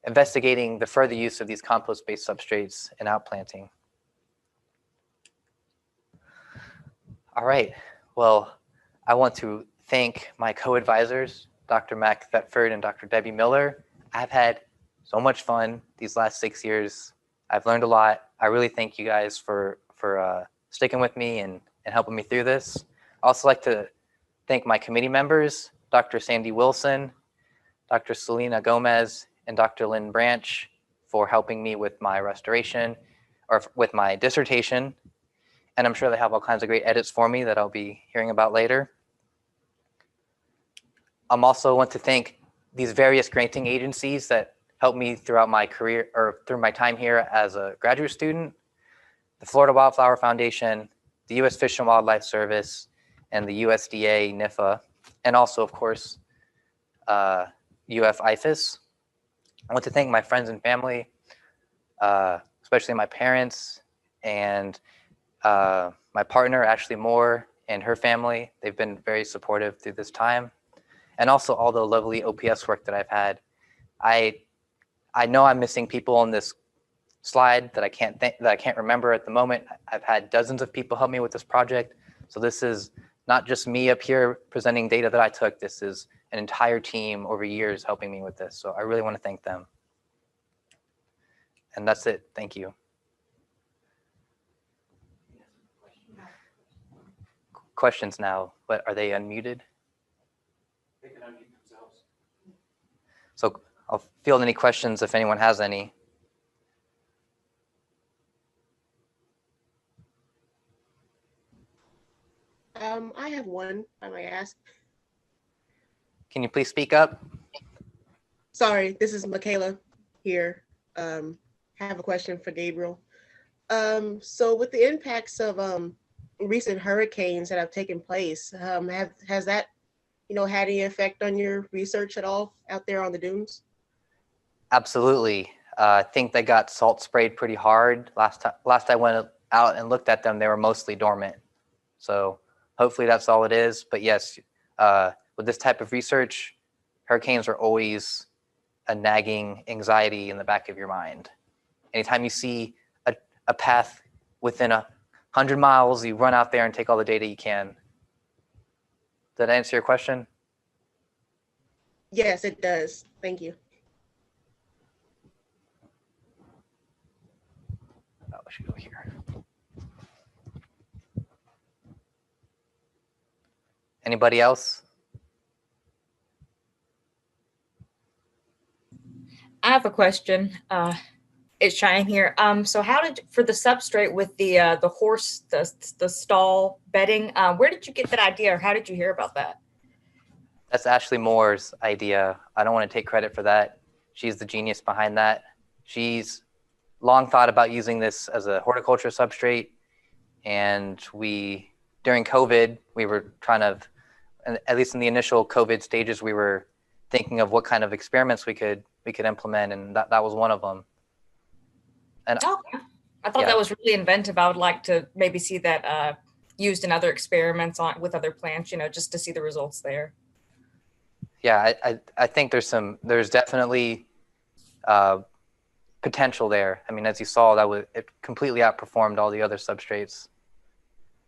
investigating the further use of these compost-based substrates in outplanting. All right, well, I want to thank my co-advisors, Dr. Mack Thetford and Dr. Debbie Miller. I've had so much fun these last 6 years. I've learned a lot. I really thank you guys for sticking with me and helping me through this. I also like to thank my committee members, Dr. Sandy Wilson, Dr. Selena Gomez, and Dr. Lynn Branch for helping me with my restoration or with my dissertation. And I'm sure they have all kinds of great edits for me that I'll be hearing about later. Also want to thank these various granting agencies that helped me throughout my career or through my time here as a graduate student: the Florida Wildflower Foundation, the U.S. Fish and Wildlife Service, and the USDA NIFA, and also, of course, UF-IFAS. I want to thank my friends and family, especially my parents and my partner, Ashley Moore, and her family. They've been very supportive through this time. And also all the lovely OPS work that I've had. I know I'm missing people on this slide that I can't remember at the moment. I've had dozens of people help me with this project. So this is not just me up here presenting data that I took. This is an entire team over years helping me with this. So I really want to thank them. And that's it. Thank you. Questions now, but are they unmuted? They can unmute themselves. So I'll field any questions if anyone has any. I have one, I might ask. Can you please speak up? Sorry, this is Michaela here. I have a question for Gabriel. So with the impacts of recent hurricanes that have taken place, has that, had any effect on your research at all out there on the dunes? Absolutely. I think they got salt sprayed pretty hard. Last I went out and looked at them, they were mostly dormant. So hopefully that's all it is. But yes, with this type of research, hurricanes are always a nagging anxiety in the back of your mind. Anytime you see a path within 100 miles, you run out there and take all the data you can. Did that answer your question? Yes, it does. Thank you. Oh, I should go here. Anybody else? I have a question. It's Cheyenne here. So how for the substrate with the horse, the stall bedding, where did you get that idea, or how did you hear about that? That's Ashley Moore's idea. I don't want to take credit for that. She's the genius behind that. She's long thought about using this as a horticulture substrate, and we during COVID, we were trying to, at least in the initial COVID stages, we were thinking of what kind of experiments we could implement, and that was one of them. And I thought Yeah. that was really inventive. I would like to maybe see that used in other experiments with other plants, just to see the results there. yeah, I think there's definitely potential there. I mean, as you saw, it completely outperformed all the other substrates,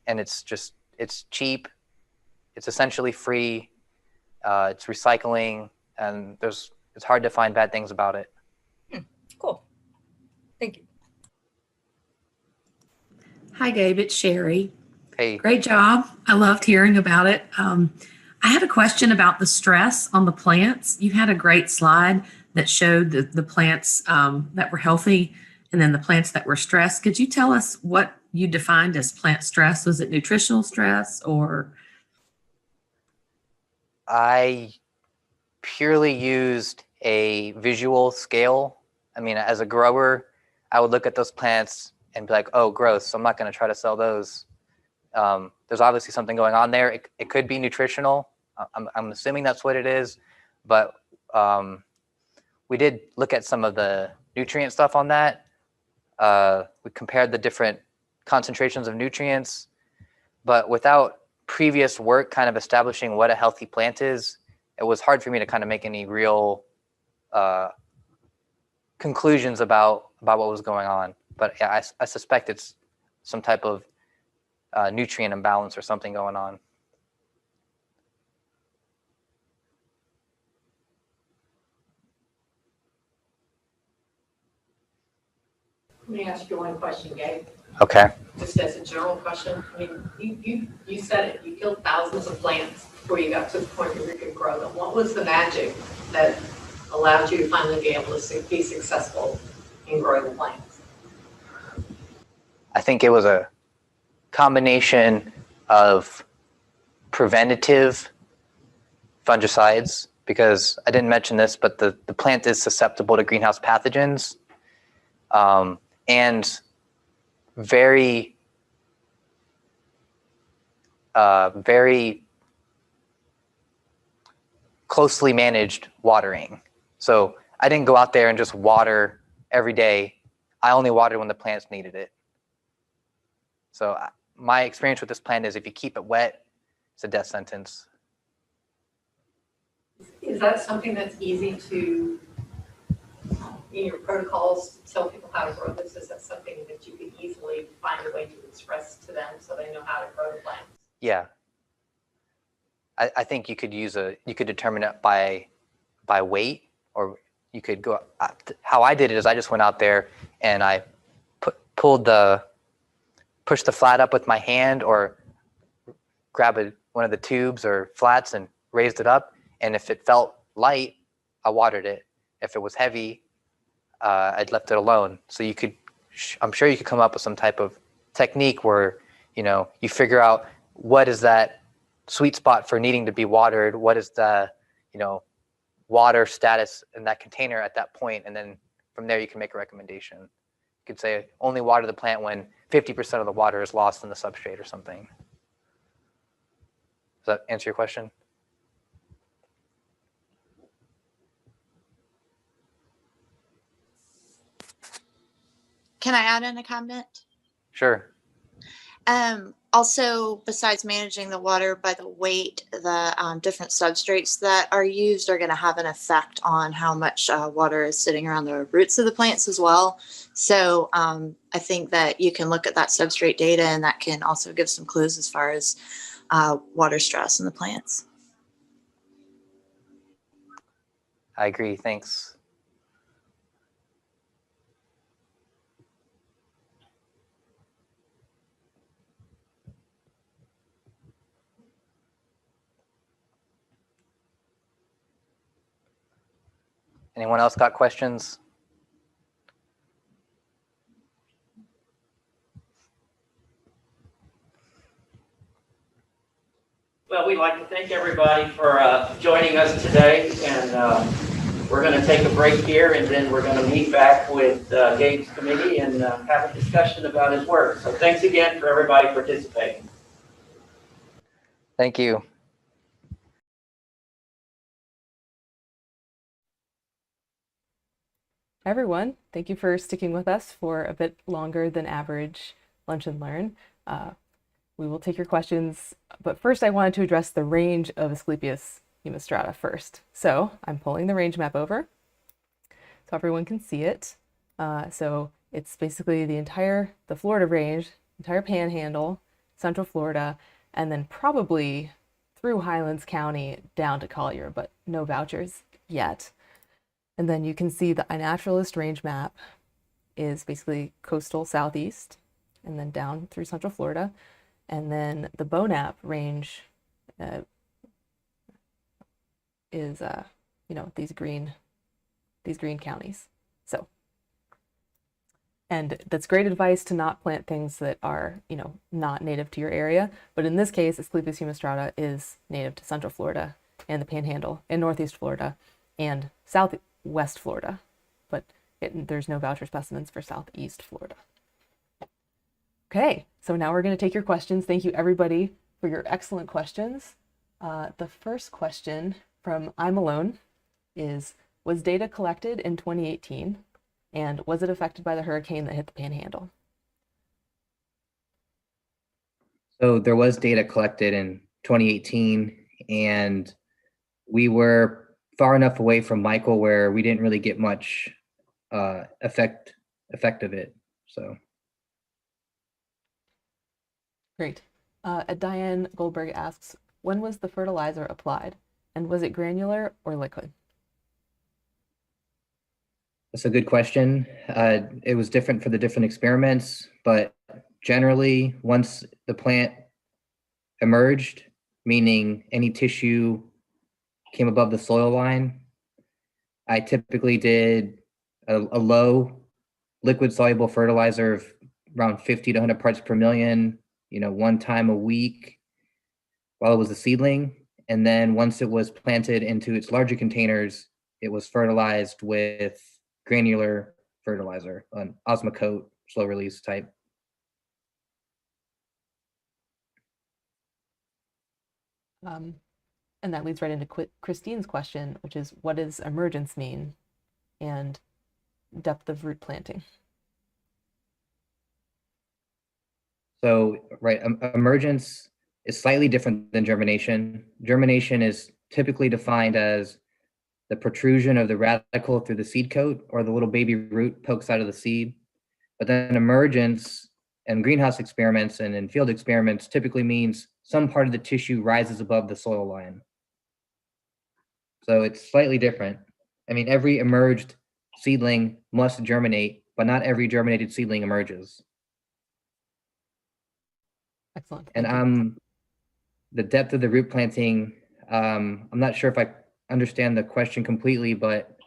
and it's cheap, it's essentially free, it's recycling, and it's hard to find bad things about it. Cool. Thank you. Hi, Gabe. It's Sherry. Hey, Great job. I loved hearing about it. I had a question about the stress on the plants. You had a great slide that showed the plants that were healthy and then the plants that were stressed. Could you tell us what you defined as plant stress? Was it nutritional stress or? I purely used a visual scale. I mean, as a grower, I would look at those plants and be like, oh, gross, so I'm not going to try to sell those. There's obviously something going on there. It could be nutritional. I'm assuming that's what it is, but we did look at some of the nutrient stuff on that. We compared the different concentrations of nutrients, but without previous work kind of establishing what a healthy plant is, it was hard for me to kind of make any real conclusions about what was going on. But yeah, I suspect it's some type of nutrient imbalance or something going on. Let me ask you one question, Gabe. Okay. Just as a general question. I mean, you said it, you killed thousands of plants before you got to the point where you could grow them. What was the magic that allowed you to finally be able to be successful in growing the plants? I think it was a combination of preventative fungicides, because I didn't mention this, but the plant is susceptible to greenhouse pathogens, and very closely managed watering. So I didn't go out there and just water every day. I only watered when the plants needed it. So my experience with this plant is if you keep it wet, it's a death sentence. Is that something that's easy to, in your protocols, tell people how to grow this? Is that something that you could easily find a way to express to them so they know how to grow the plants? Yeah. I think you could determine it by weight, or you could go, how I did it is I just went out there and I pushed the flat up with my hand, or grab one of the tubes or flats and raised it up. And if it felt light, I watered it. If it was heavy, I'd left it alone. So I'm sure you could come up with some type of technique where, you figure out what is that sweet spot for needing to be watered, what is the, water status in that container at that point, and then from there you can make a recommendation. You could say only water the plant when 50% of the water is lost in the substrate or something. Does that answer your question? Can I add in a comment? Sure. Also, besides managing the water by the weight, the different substrates that are used are going to have an effect on how much water is sitting around the roots of the plants as well. So I think that you can look at that substrate data, and that can also give some clues as far as water stress in the plants. I agree. Thanks. Anyone else got questions? Well, we'd like to thank everybody for joining us today, and we're going to take a break here, and then we're going to meet back with Gabe's committee and have a discussion about his work. So thanks again for everybody participating. Thank you. Everyone, thank you for sticking with us for a bit longer than average Lunch and Learn. We will take your questions, but first I wanted to address the range of Asclepias humistrata first. So I'm pulling the range map over so everyone can see it. So it's basically the Florida range, entire panhandle, Central Florida, and then probably through Highlands County down to Collier, but no vouchers yet. And then you can see the iNaturalist range map is basically coastal southeast and then down through Central Florida. And then the BONAP range is, these green counties. So, and that's great advice to not plant things that are, not native to your area. But in this case, Asclepias humistrata is native to Central Florida and the Panhandle and Northeast Florida and Southwest Florida. But there's no voucher specimens for Southeast Florida. Okay, so now we're going to take your questions. Thank you everybody for your excellent questions. The first question from I'm Alone is, was data collected in 2018 and was it affected by the hurricane that hit the Panhandle? So there was data collected in 2018 and we were far enough away from Michael where we didn't really get much effect of it. So. Great. Diane Goldberg asks, when was the fertilizer applied and was it granular or liquid? That's a good question. It was different for the different experiments, but generally once the plant emerged, meaning any tissue came above the soil line, I typically did a low liquid soluble fertilizer of around 50 to 100 parts per million, one time a week while it was a seedling. And then once it was planted into its larger containers, it was fertilized with granular fertilizer, an Osmocote, slow release type. And that leads right into Christine's question, which is, what does emergence mean and depth of root planting? So, right, emergence is slightly different than germination. Germination is typically defined as the protrusion of the radical through the seed coat or the little baby root pokes out of the seed. But then emergence in greenhouse experiments and in field experiments typically means some part of the tissue rises above the soil line. So it's slightly different. I mean, every emerged seedling must germinate, but not every germinated seedling emerges. Excellent. And the depth of the root planting, I'm not sure if I understand the question completely, but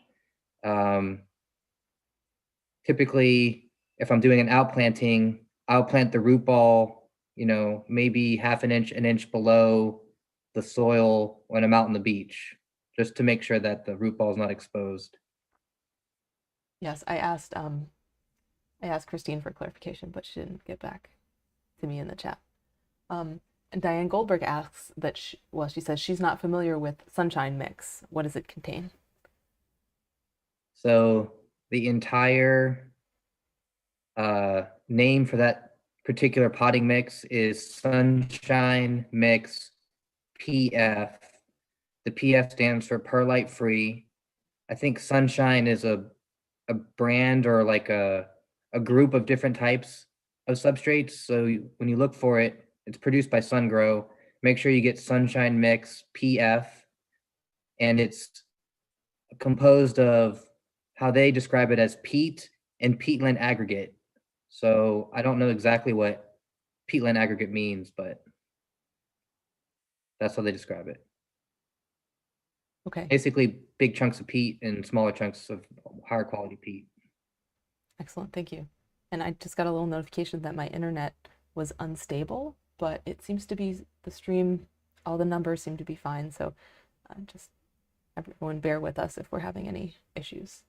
typically if I'm doing an outplanting, I'll plant the root ball, maybe half an inch below the soil when I'm out on the beach, just to make sure that the root ball is not exposed. Yes, I asked Christine for clarification, but she didn't get back to me in the chat. And Diane Goldberg asks that she says she's not familiar with sunshine mix. What does it contain? So the entire name for that particular potting mix is Sunshine Mix PF. The PF stands for perlite free. I think Sunshine is a brand or like a group of different types of substrates. So when you look for it, it's produced by SunGrow. Make sure you get Sunshine Mix PF, and it's composed of how they describe it as peat and peatland aggregate. So I don't know exactly what peatland aggregate means, but that's how they describe it. Okay. Basically, big chunks of peat and smaller chunks of higher quality peat. Excellent, thank you. And I just got a little notification that my internet was unstable, but it seems to be the stream, all the numbers seem to be fine. So just everyone bear with us if we're having any issues.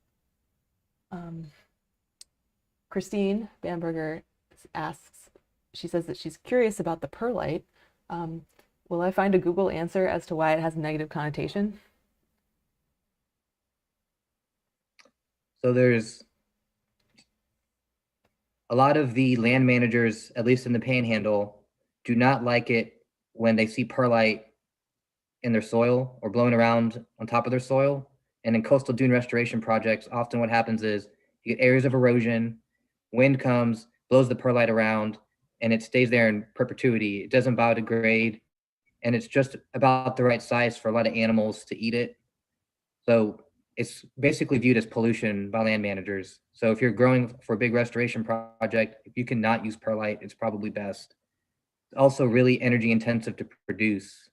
Christine Bamberger asks, she says that she's curious about the perlite. Will I find a Google answer as to why it has a negative connotation? So there's a lot of the land managers, at least in the Panhandle, do not like it when they see perlite in their soil or blowing around on top of their soil. And in coastal dune restoration projects, often what happens is you get areas of erosion, wind comes, blows the perlite around, and it stays there in perpetuity. It doesn't biodegrade, and it's just about the right size for a lot of animals to eat it. So it's basically viewed as pollution by land managers. So if you're growing for a big restoration project, if you cannot use perlite, it's probably best. It's also really energy intensive to produce.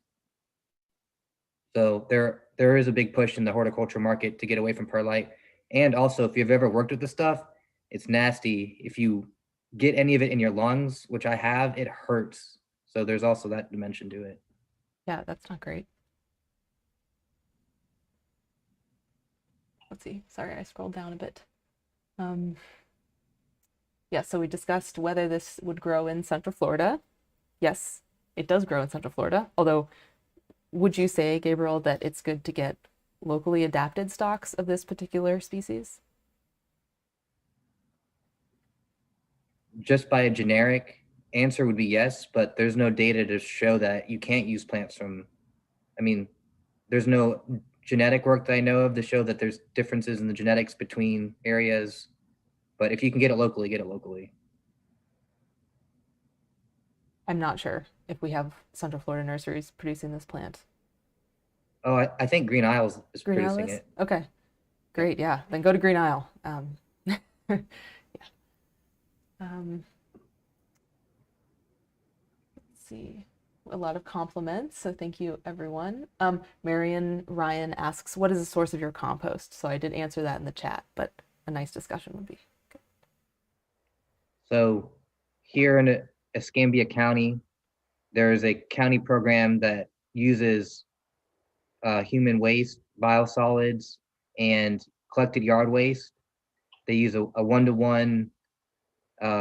So there is a big push in the horticultural market to get away from perlite. And also, if you've ever worked with the stuff, it's nasty. If you get any of it in your lungs, which I have, it hurts. So there's also that dimension to it. Yeah, that's not great. Let's see. Sorry, I scrolled down a bit. Yeah, so we discussed whether this would grow in Central Florida. Yes, it does grow in Central Florida. Although, would you say, Gabriel, that it's good to get locally adapted stocks of this particular species? Just by a generic answer would be yes, but there's no data to show that you can't use plants from, I mean, there's no genetic work that I know of to show that there's differences in the genetics between areas. But if you can get it locally, get it locally. I'm not sure if we have Central Florida nurseries producing this plant. Oh, I think Green Isles is Green Isle producing is? it. Okay, great. Yeah, then go to Green Isle. Yeah. Let's see. A lot of compliments, so thank you, everyone. Marion Ryan asks, what is the source of your compost? So I did answer that in the chat, but a nice discussion would be good. So here in Escambia County, there is a county program that uses human waste, biosolids, and collected yard waste. They use a one-to-one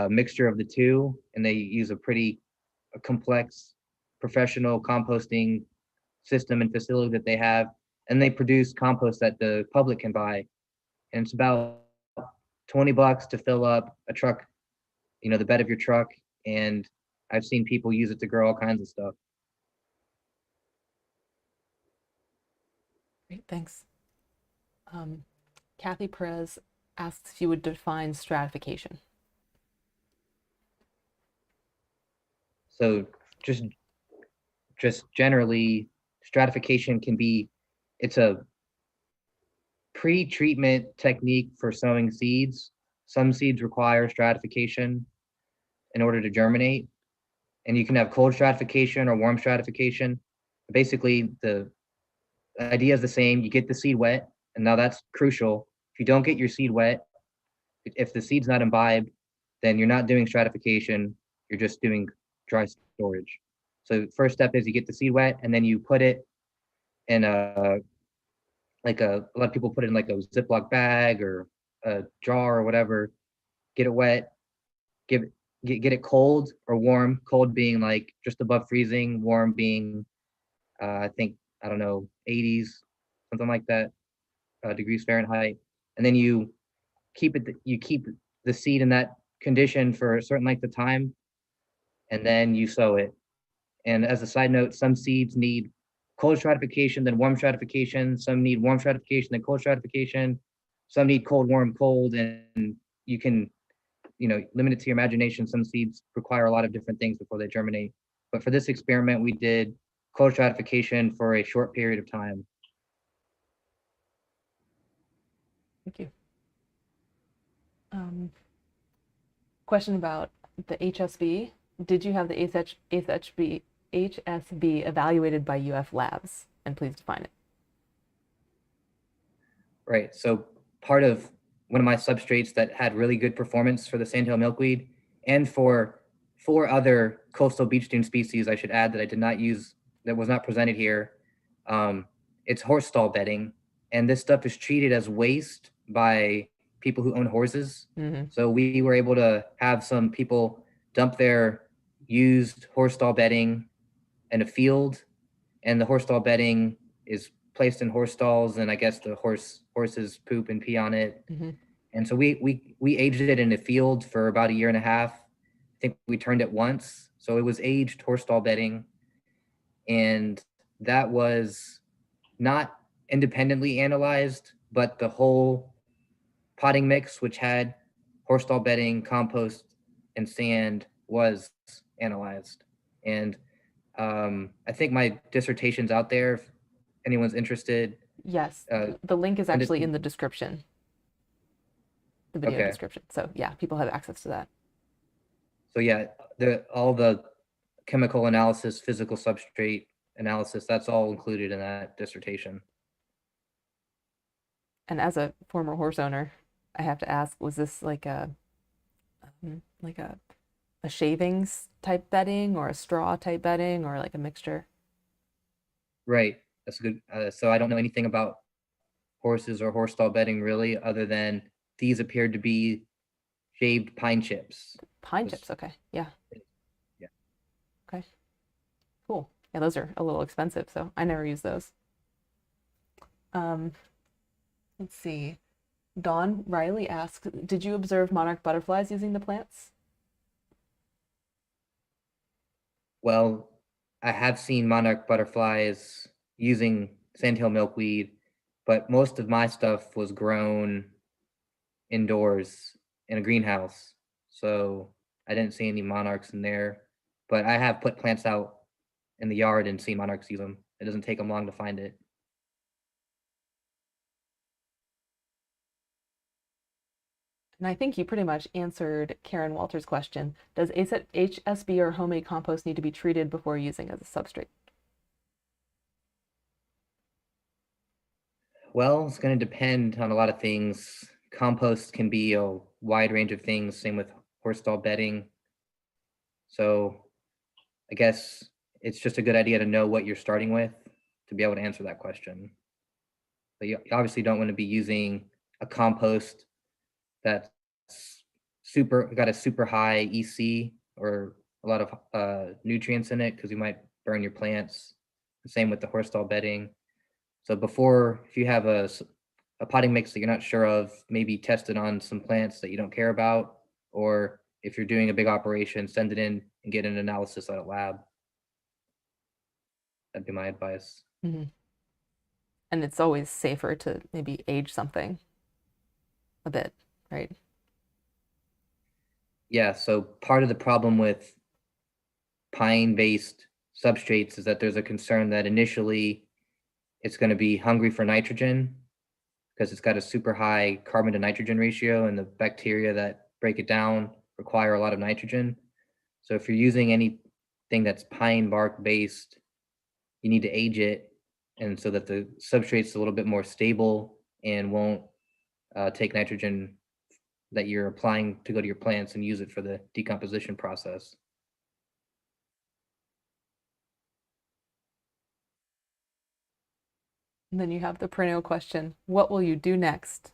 mixture of the two, and they use a pretty complex professional composting system and facility that they have, and they produce compost that the public can buy. And it's about $20 to fill up a truck, the bed of your truck. And I've seen people use it to grow all kinds of stuff. Great, thanks. Kathy Perez asks if you would define stratification. So just generally, stratification it's a pre-treatment technique for sowing seeds. Some seeds require stratification in order to germinate, and you can have cold stratification or warm stratification. Basically, the idea is the same. You get the seed wet, and now that's crucial. If you don't get your seed wet, if the seed's not imbibed, then you're not doing stratification. You're just doing dry storage. So first step is you get the seed wet, and then you put it in a lot of people put it in like a Ziploc bag or a jar or whatever. Get it wet, get it cold or warm. Cold being like just above freezing, warm being I don't know, 80s, something like that, degrees Fahrenheit. And then you keep the seed in that condition for a certain length of time, and then you sow it. And as a side note, some seeds need cold stratification, then warm stratification. Some need warm stratification, then cold stratification. Some need cold, warm, cold, and you can, limit it to your imagination. Some seeds require a lot of different things before they germinate. But for this experiment, we did cold stratification for a short period of time. Thank you. Question about the HSB. Did you have the HSB evaluated by UF Labs? And please define it. Right. So part of one of my substrates that had really good performance for the Sandhill Milkweed and for 4 other coastal beach dune species, I should add, that I did not use, that was not presented here. It's horse stall bedding. And this stuff is treated as waste by people who own horses. Mm-hmm. So we were able to have some people dump their used horse stall bedding in a field, and the horse stall bedding is placed in horse stalls, and I guess the horses poop and pee on it. Mhm. And so we aged it in a field for about a year and a half. I think we turned it once. So it was aged horse stall bedding. And that was not independently analyzed, but the whole potting mix, which had horse stall bedding, compost, and sand, was analyzed. And I think my dissertation's out there if anyone's interested. Yes, Uh, the link is send it actually to- in the description, the video Okay. description. So yeah, people have access to that. So yeah, all the chemical analysis, physical substrate analysis, that's all included in that dissertation. And as a former horse owner, I have to ask, was this like like a shavings type bedding or a straw type bedding or like a mixture? Right. That's good. So I don't know anything about horses or horse stall bedding really, other than these appeared to be shaved pine chips. Pine Was- chips, okay. Yeah. Yeah. Okay. Cool. Yeah, those are a little expensive, so I never use those. Let's see. Dawn Riley asks, did you observe monarch butterflies using the plants? Well, I have seen monarch butterflies using Sandhill milkweed, but most of my stuff was grown indoors in a greenhouse. So I didn't see any monarchs in there, but I have put plants out in the yard and seen monarchs use them. It doesn't take them long to find it. And I think you pretty much answered Karen Walter's question. Does HSB or homemade compost need to be treated before using as a substrate? Well, it's going to depend on a lot of things. Compost can be a wide range of things, same with horse stall bedding. So I guess it's just a good idea to know what you're starting with to be able to answer that question. But you obviously don't want to be using a compost that's got a super high EC or a lot of nutrients in it, because you might burn your plants. The same with the horse stall bedding. So if you have a potting mix that you're not sure of, maybe test it on some plants that you don't care about, or if you're doing a big operation, send it in and get an analysis at a lab. That'd be my advice. Mm-hmm. And it's always safer to maybe age something a bit, right? Yeah, so part of the problem with pine-based substrates is that there's a concern that initially it's going to be hungry for nitrogen because it's got a super high carbon to nitrogen ratio, and the bacteria that break it down require a lot of nitrogen. So if you're using anything that's pine bark based, you need to age it, and so that the substrate's a little bit more stable and won't take nitrogen that you're applying to go to your plants and use it for the decomposition process. And then you have the perennial question, what will you do next?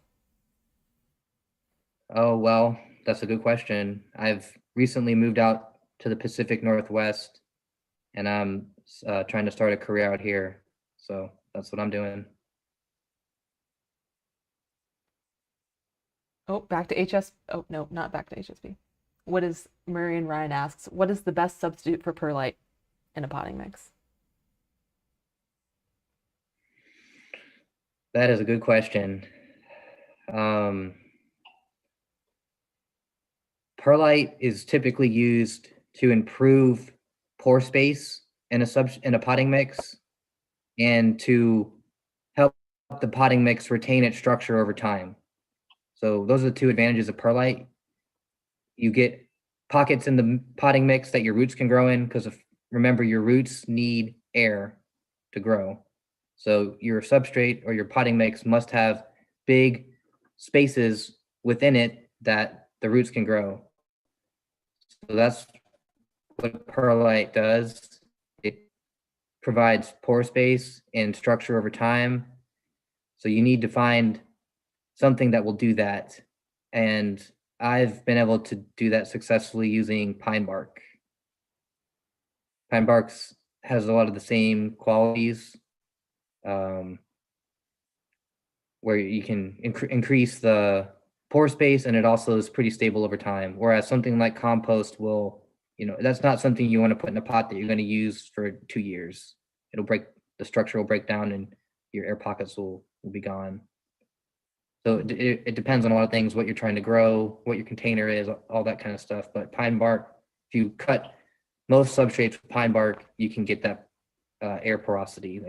Oh, well, that's a good question. I've recently moved out to the Pacific Northwest, and I'm trying to start a career out here. So that's what I'm doing. Oh, back to HS. Oh, no, not back to HSB. What is, Marion Ryan asks, what is the best substitute for perlite in a potting mix? That is a good question. Perlite is typically used to improve pore space in a potting mix and to help the potting mix retain its structure over time. So those are the two advantages of perlite. You get pockets in the potting mix that your roots can grow in, because remember, your roots need air to grow. So your substrate or your potting mix must have big spaces within it that the roots can grow. So that's what perlite does. It provides pore space and structure over time. So you need to find something that will do that. And I've been able to do that successfully using pine bark. Pine bark's has a lot of the same qualities, where you can increase the pore space, and it also is pretty stable over time. Whereas something like compost will, that's not something you want to put in a pot that you're going to use for 2 years. The structure will break down and your air pockets will be gone. So it depends on a lot of things, what you're trying to grow, what your container is, all that kind of stuff. But pine bark, if you cut most substrates with pine bark, you can get that air porosity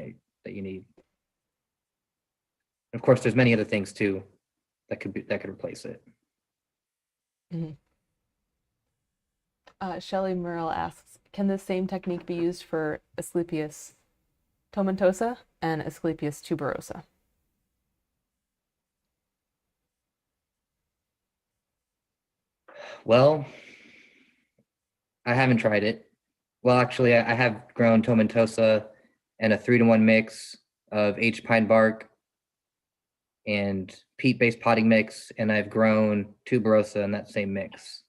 that you need. Of course, there's many other things too that could replace it. Mhm. Shelley Merrill asks, can the same technique be used for Asclepias tomentosa and Asclepias tuberosa? Well, I haven't tried it. Well, actually, I have grown tomentosa and a 3-to-1 mix of H pine bark and peat-based potting mix, and I've grown tuberosa in that same mix.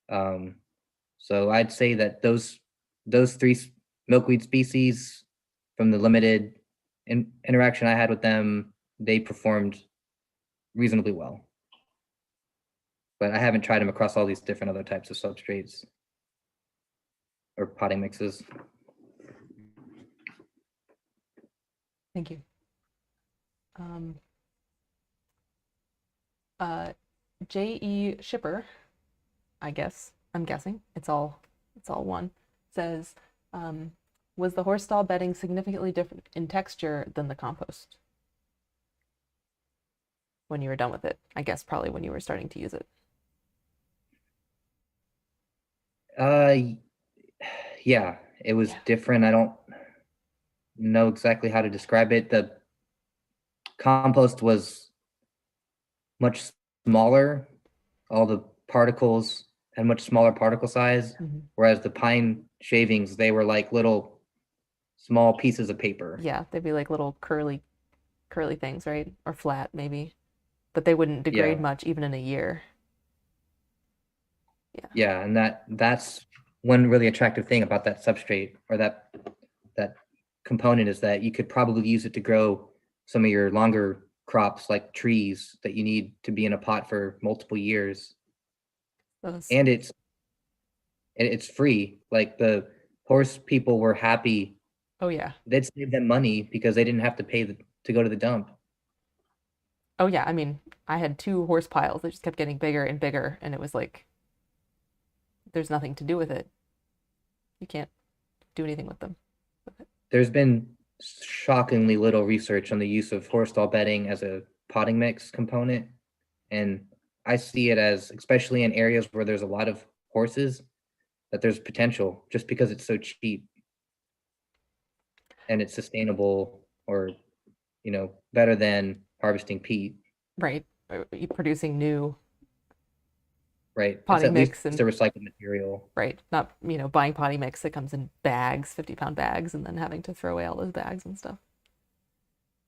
So I'd say that those 3 milkweed species, from the limited interaction I had with them, they performed reasonably well. But I haven't tried them across all these different other types of substrates or potting mixes. Thank you. J.E. Shipper, I'm guessing, it's all one, says, was the horse stall bedding significantly different in texture than the compost when you were done with it? I guess probably when you were starting to use it. Yeah, it was different. I don't know exactly how to describe it. The compost was much smaller. All the particles had much smaller particle size, whereas the pine shavings, they were like little small pieces of paper. Yeah, they'd be like little curly things, right? Or flat maybe, but they wouldn't degrade much even in a year. Yeah, and that's one really attractive thing about that substrate, or that component, is that you could probably use it to grow some of your longer crops like trees that you need to be in a pot for multiple years. And it's free. Like, the horse people were happy. Oh yeah. They'd save them money because they didn't have to pay to go to the dump. Oh yeah, I mean, I had 2 horse piles that just kept getting bigger and bigger, and it was like, there's nothing to do with it. You can't do anything with them. There's been shockingly little research on the use of horse stall bedding as a potting mix component. And I see it as, especially in areas where there's a lot of horses, that there's potential just because it's so cheap and it's sustainable, or, better than harvesting peat. Right. Producing new Right. potting mix it's a recycled material. Right. Not, buying potting mix that comes in bags, 50-pound bags, and then having to throw away all those bags and stuff.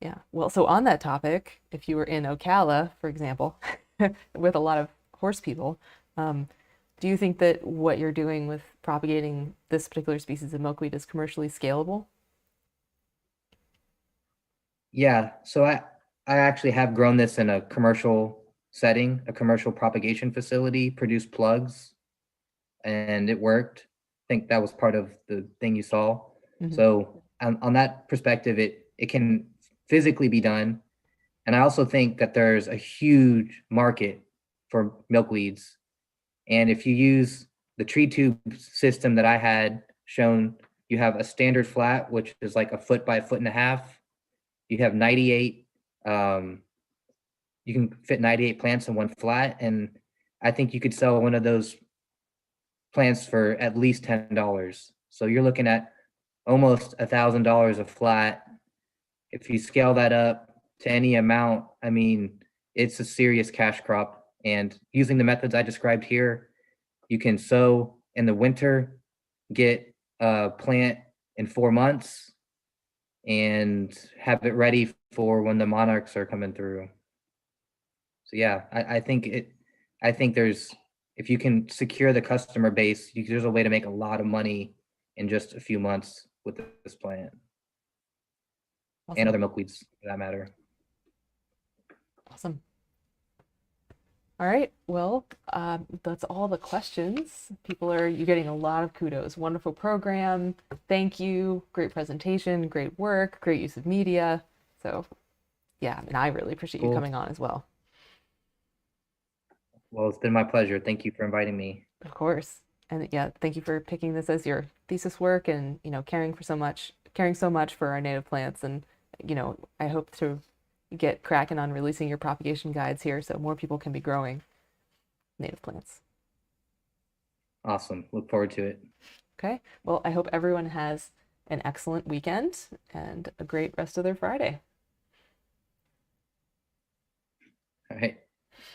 Yeah. Well, so on that topic, if you were in Ocala, for example, with a lot of horse people, do you think that what you're doing with propagating this particular species of milkweed is commercially scalable? Yeah. So I actually have grown this in a commercial setting, a commercial propagation facility, produced plugs, and it worked. I think that was part of the thing you saw. So on that perspective, it can physically be done. And I also think that there's a huge market for milkweeds. And if you use the tree tube system that I had shown, you have a standard flat, which is like 1 foot by 1.5 feet. You have 98, you can fit 98 plants in one flat. And I think you could sell one of those plants for at least $10. So you're looking at almost $1,000 a flat. If you scale that up to any amount, I mean, it's a serious cash crop. And using the methods I described here, you can sow in the winter, get a plant in 4 months, and have it ready for when the monarchs are coming through. So yeah, I think there's, if you can secure the customer base, there's a way to make a lot of money in just a few months with this plant Awesome. and other milkweeds for that matter. Awesome. All right. Well, that's all the questions. You're getting a lot of kudos. Wonderful program. Thank you. Great presentation. Great work. Great use of media. So, yeah, and I really appreciate you Cool. coming on as well. Well, it's been my pleasure. Thank you for inviting me. Of course. And yeah, thank you for picking this as your thesis work and, caring so much for our native plants. And, I hope to get cracking on releasing your propagation guides here so more people can be growing native plants. Awesome. Look forward to it. Okay. Well, I hope everyone has an excellent weekend and a great rest of their Friday.